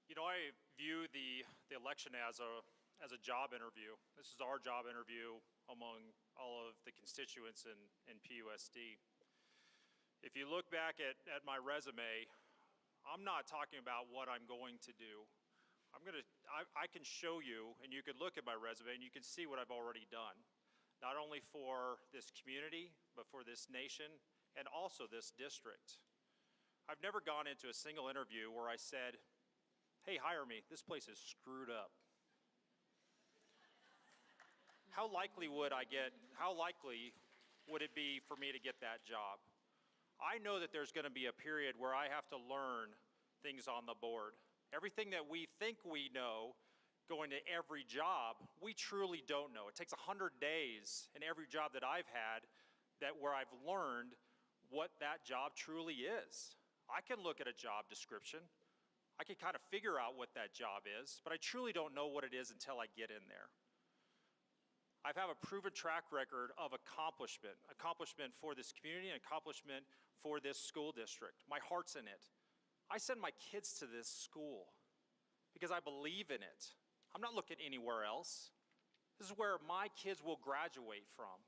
You know, I view the election as a job interview. This is our job interview among all of the constituents in PUSD. If you look back at my resume, I'm not talking about what I'm going to do. I can show you, and you could look at my resume, and you can see what I've already done, not only for this community, but for this nation, and also this district. I've never gone into a single interview where I said, "Hey, hire me, this place is screwed up." How likely would it be for me to get that job? I know that there's going to be a period where I have to learn things on the board. Everything that we think we know going to every job, we truly don't know. It takes 100 days in every job that I've had where I've learned what that job truly is. I can look at a job description. I can kind of figure out what that job is, but I truly don't know what it is until I get in there. I have a proven track record of accomplishment for this community, and accomplishment for this school district. My heart's in it. I send my kids to this school because I believe in it. I'm not looking anywhere else. This is where my kids will graduate from.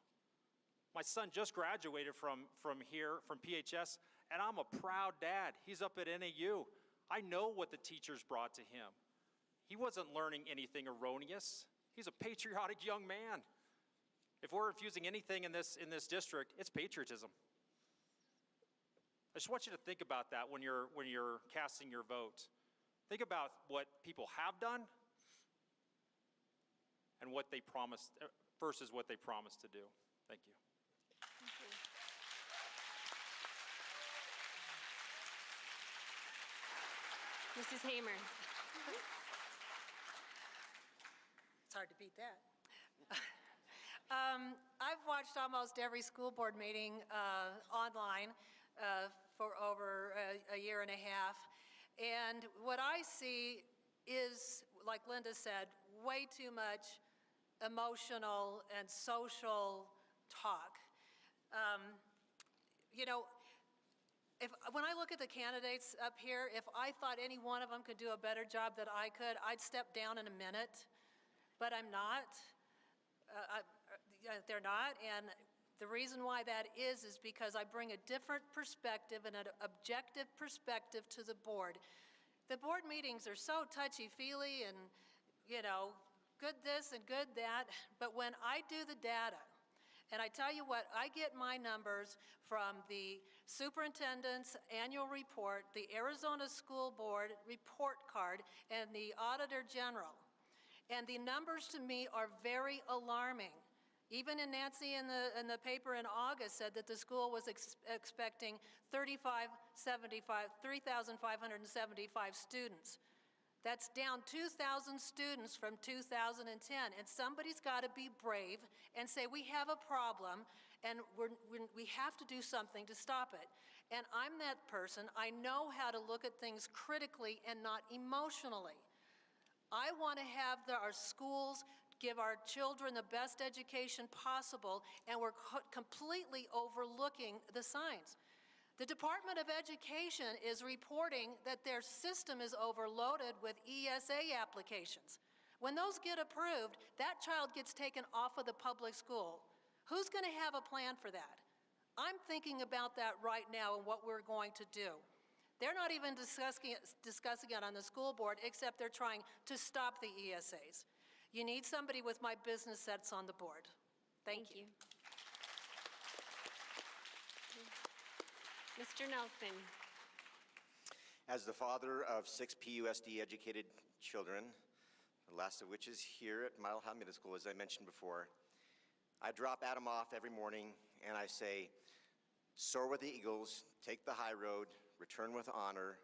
My son just graduated from here, from PHS, and I'm a proud dad. He's up at NAU. I know what the teachers brought to him. He wasn't learning anything erroneous. He's a patriotic young man. If we're infusing anything in this district, it's patriotism. I just want you to think about that when you're casting your vote. Think about what people have done and what they promised versus what they promised to do. Thank you. Mrs. Hamer. It's hard to beat that. I've watched almost every school board meeting online for over a year and a half. And what I see is, like Linda said, way too much emotional and social talk. You know, when I look at the candidates up here, if I thought any one of them could do a better job than I could, I'd step down in a minute. But I'm not. They're not. And the reason why that is because I bring a different perspective and an objective perspective to the board. The board meetings are so touchy-feely and, you know, good this and good that. But when I do the data, and I tell you what, I get my numbers from the superintendent's annual report, the Arizona School Board report card, and the Auditor General. And the numbers to me are very alarming. Even in Nancy in the paper in August said that the school was expecting 3,575 students. That's down 2,000 students from 2010. And somebody's got to be brave and say, we have a problem and we have to do something to stop it. And I'm that person. I know how to look at things critically and not emotionally. I want to have our schools give our children the best education possible, and we're completely overlooking the signs. The Department of Education is reporting that their system is overloaded with ESA applications. When those get approved, that child gets taken off of the public school. Who's going to have a plan for that? I'm thinking about that right now and what we're going to do. They're not even discussing it on the school board, except they're trying to stop the ESAs. You need somebody with my business sense on the board. Thank you. Mr. Nelson. As the father of 6 PUSD educated children, the last of which is here at Mile High Middle School, as I mentioned before, I drop Adam off every morning and I say, soar with the eagles, take the high road, return with honor,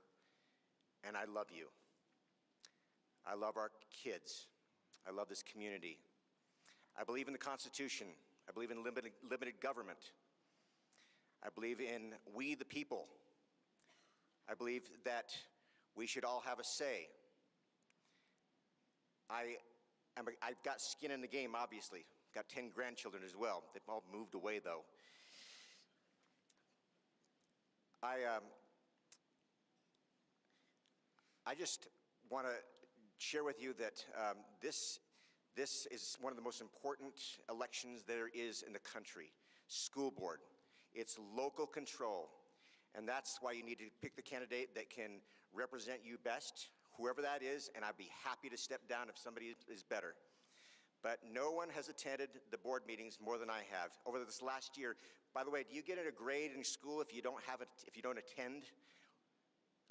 and I love you. I love our kids. I love this community. I believe in the Constitution. I believe in limited government. I believe in we the people. I believe that we should all have a say. I've got skin in the game, obviously. Got 10 grandchildren as well. They've all moved away, though. I just want to share with you that this is one of the most important elections there is in the country. School board. It's local control. And that's why you need to pick the candidate that can represent you best, whoever that is, and I'd be happy to step down if somebody is better. But no one has attended the board meetings more than I have over this last year. By the way, do you get a grade in school if you don't attend?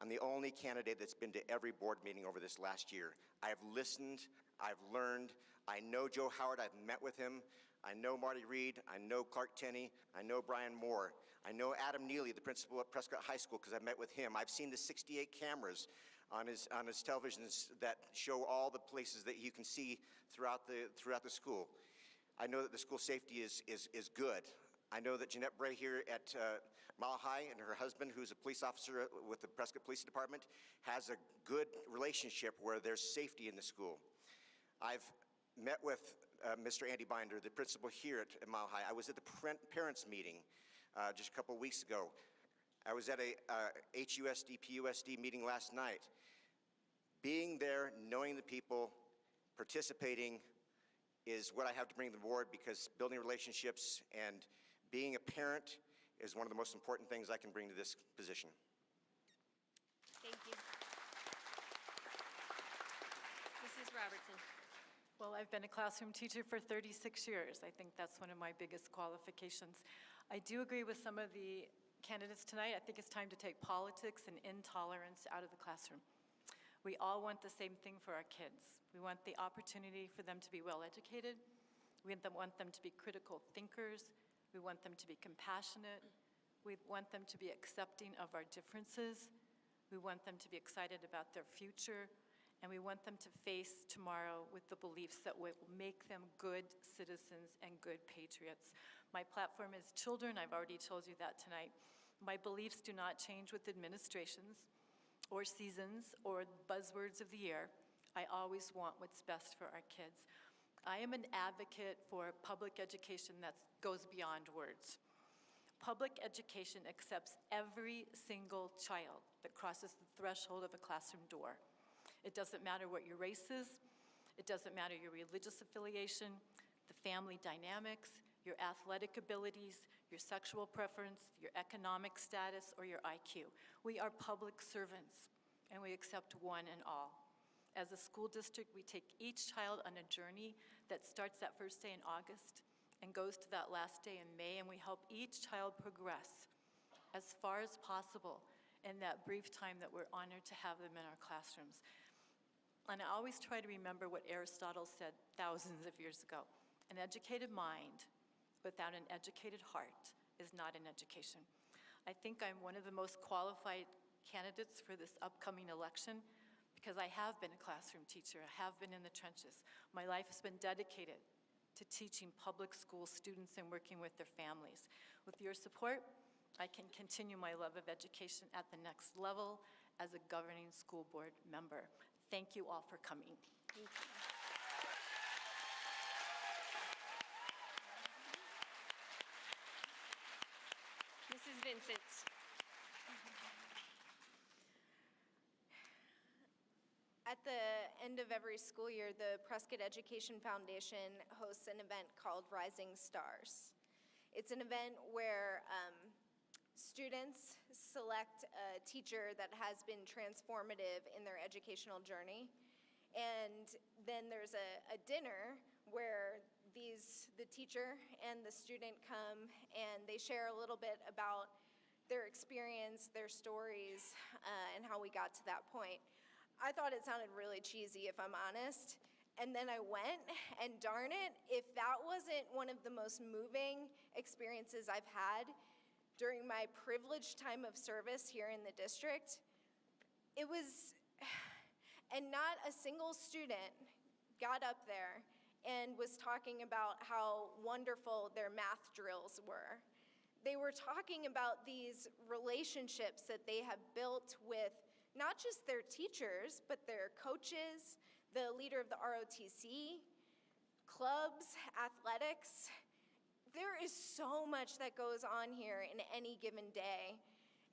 I'm the only candidate that's been to every board meeting over this last year. I have listened, I've learned, I know Joe Howard, I've met with him, I know Marty Reed, I know Clark Tenney, I know Brian Moore, I know Adam Neely, the principal at Prescott High School, because I met with him. I've seen the 68 cameras on his televisions that show all the places that you can see throughout the school. I know that the school safety is good. I know that Jeanette Bray here at Mile High and her husband, who's a police officer with the Prescott Police Department, has a good relationship where there's safety in the school. I've met with Mr. Andy Binder, the principal here at Mile High. I was at the parents meeting just a couple of weeks ago. I was at a HUSD, PUSD meeting last night. Being there, knowing the people, participating is what I have to bring to the board, because building relationships and Being a parent is one of the most important things I can bring to this position. Thank you. Mrs. Robertson. Well, I've been a classroom teacher for 36 years. I think that's one of my biggest qualifications. I do agree with some of the candidates tonight. I think it's time to take politics and intolerance out of the classroom. We all want the same thing for our kids. We want the opportunity for them to be well-educated. We want them to be critical thinkers. We want them to be compassionate. We want them to be accepting of our differences. We want them to be excited about their future. And we want them to face tomorrow with the beliefs that will make them good citizens and good patriots. My platform is children. I've already told you that tonight. My beliefs do not change with administrations or seasons or buzzwords of the year. I always want what's best for our kids. I am an advocate for public education that goes beyond words. Public education accepts every single child that crosses the threshold of a classroom door. It doesn't matter what your race is. It doesn't matter your religious affiliation, the family dynamics, your athletic abilities, your sexual preference, your economic status, or your IQ. We are public servants, and we accept one and all. As a school district, we take each child on a journey that starts that first day in August and goes to that last day in May, and we help each child progress as far as possible in that brief time that we're honored to have them in our classrooms. And I always try to remember what Aristotle said thousands of years ago. An educated mind without an educated heart is not an education. I think I'm one of the most qualified candidates for this upcoming election because I have been a classroom teacher. I have been in the trenches. My life has been dedicated to teaching public school students and working with their families. With your support, I can continue my love of education at the next level as a governing school board member. Thank you all for coming. Thank you. Mrs. Vincent. At the end of every school year, the Prescott Education Foundation hosts an event called Rising Stars. It's an event where students select a teacher that has been transformative in their educational journey. And then there's a dinner where the teacher and the student come and they share a little bit about their experience, their stories, and how we got to that point. I thought it sounded really cheesy, if I'm honest. And then I went, and darn it, if that wasn't one of the most moving experiences I've had during my privileged time of service here in the district, it was, and not a single student got up there and was talking about how wonderful their math drills were. They were talking about these relationships that they have built with not just their teachers, but their coaches, the leader of the ROTC, clubs, athletics. There is so much that goes on here in any given day.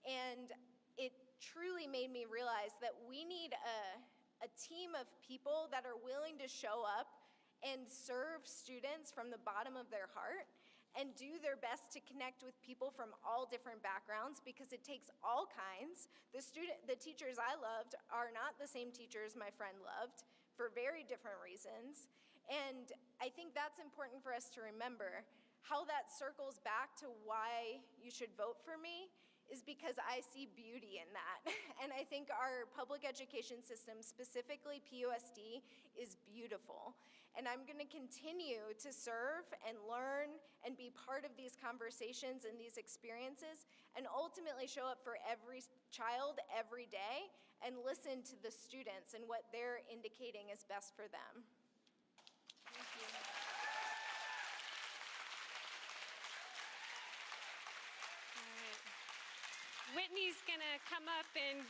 And it truly made me realize that we need a team of people that are willing to show up and serve students from the bottom of their heart and do their best to connect with people from all different backgrounds, because it takes all kinds. The teachers I loved are not the same teachers my friend loved for very different reasons. And I think that's important for us to remember. How that circles back to why you should vote for me is because I see beauty in that. And I think our public education system, specifically PUSD, is beautiful. And I'm going to continue to serve and learn and be part of these conversations and these experiences, and ultimately show up for every child every day and listen to the students and what they're indicating is best for them. Thank you. All right. Whitney's going to come up and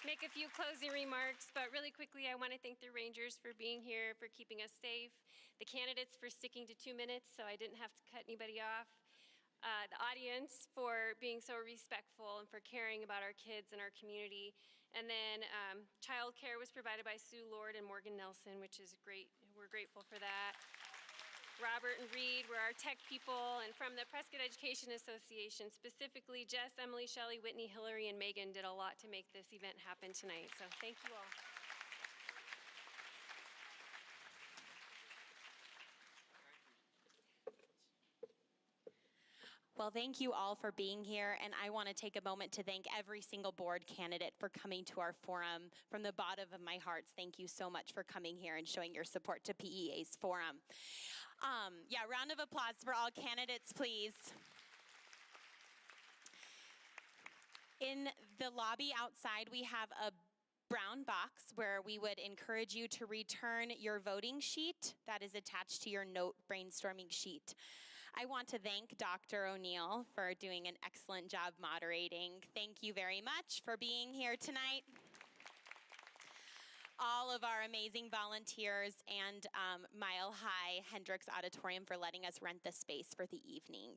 make a few closing remarks, but really quickly, I want to thank the Rangers for being here, for keeping us safe, the candidates for sticking to 2 minutes so I didn't have to cut anybody off, the audience for being so respectful and for caring about our kids and our community. And then childcare was provided by Sue Lord and Morgan Nelson, which is great. We're grateful for that. Robert and Reed were our tech people, and from the Prescott Education Association, specifically Jess, Emily, Shelley, Whitney, Hillary, and Megan did a lot to make this event happen tonight. So thank you all. Well, thank you all for being here, and I want to take a moment to thank every single board candidate for coming to our forum. From the bottom of my heart, thank you so much for coming here and showing your support to PEA's forum. Yeah, round of applause for all candidates, please. In the lobby outside, we have a brown box where we would encourage you to return your voting sheet that is attached to your note brainstorming sheet. I want to thank Dr. O'Neill for doing an excellent job moderating. Thank you very much for being here tonight. All of our amazing volunteers and Mile High Hendricks Auditorium for letting us rent the space for the evening.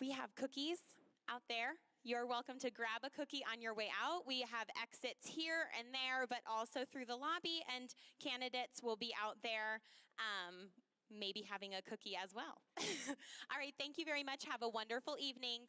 We have cookies out there. You're welcome to grab a cookie on your way out. We have exits here and there, but also through the lobby, and candidates will be out there maybe having a cookie as well. All right, thank you very much. Have a wonderful evening.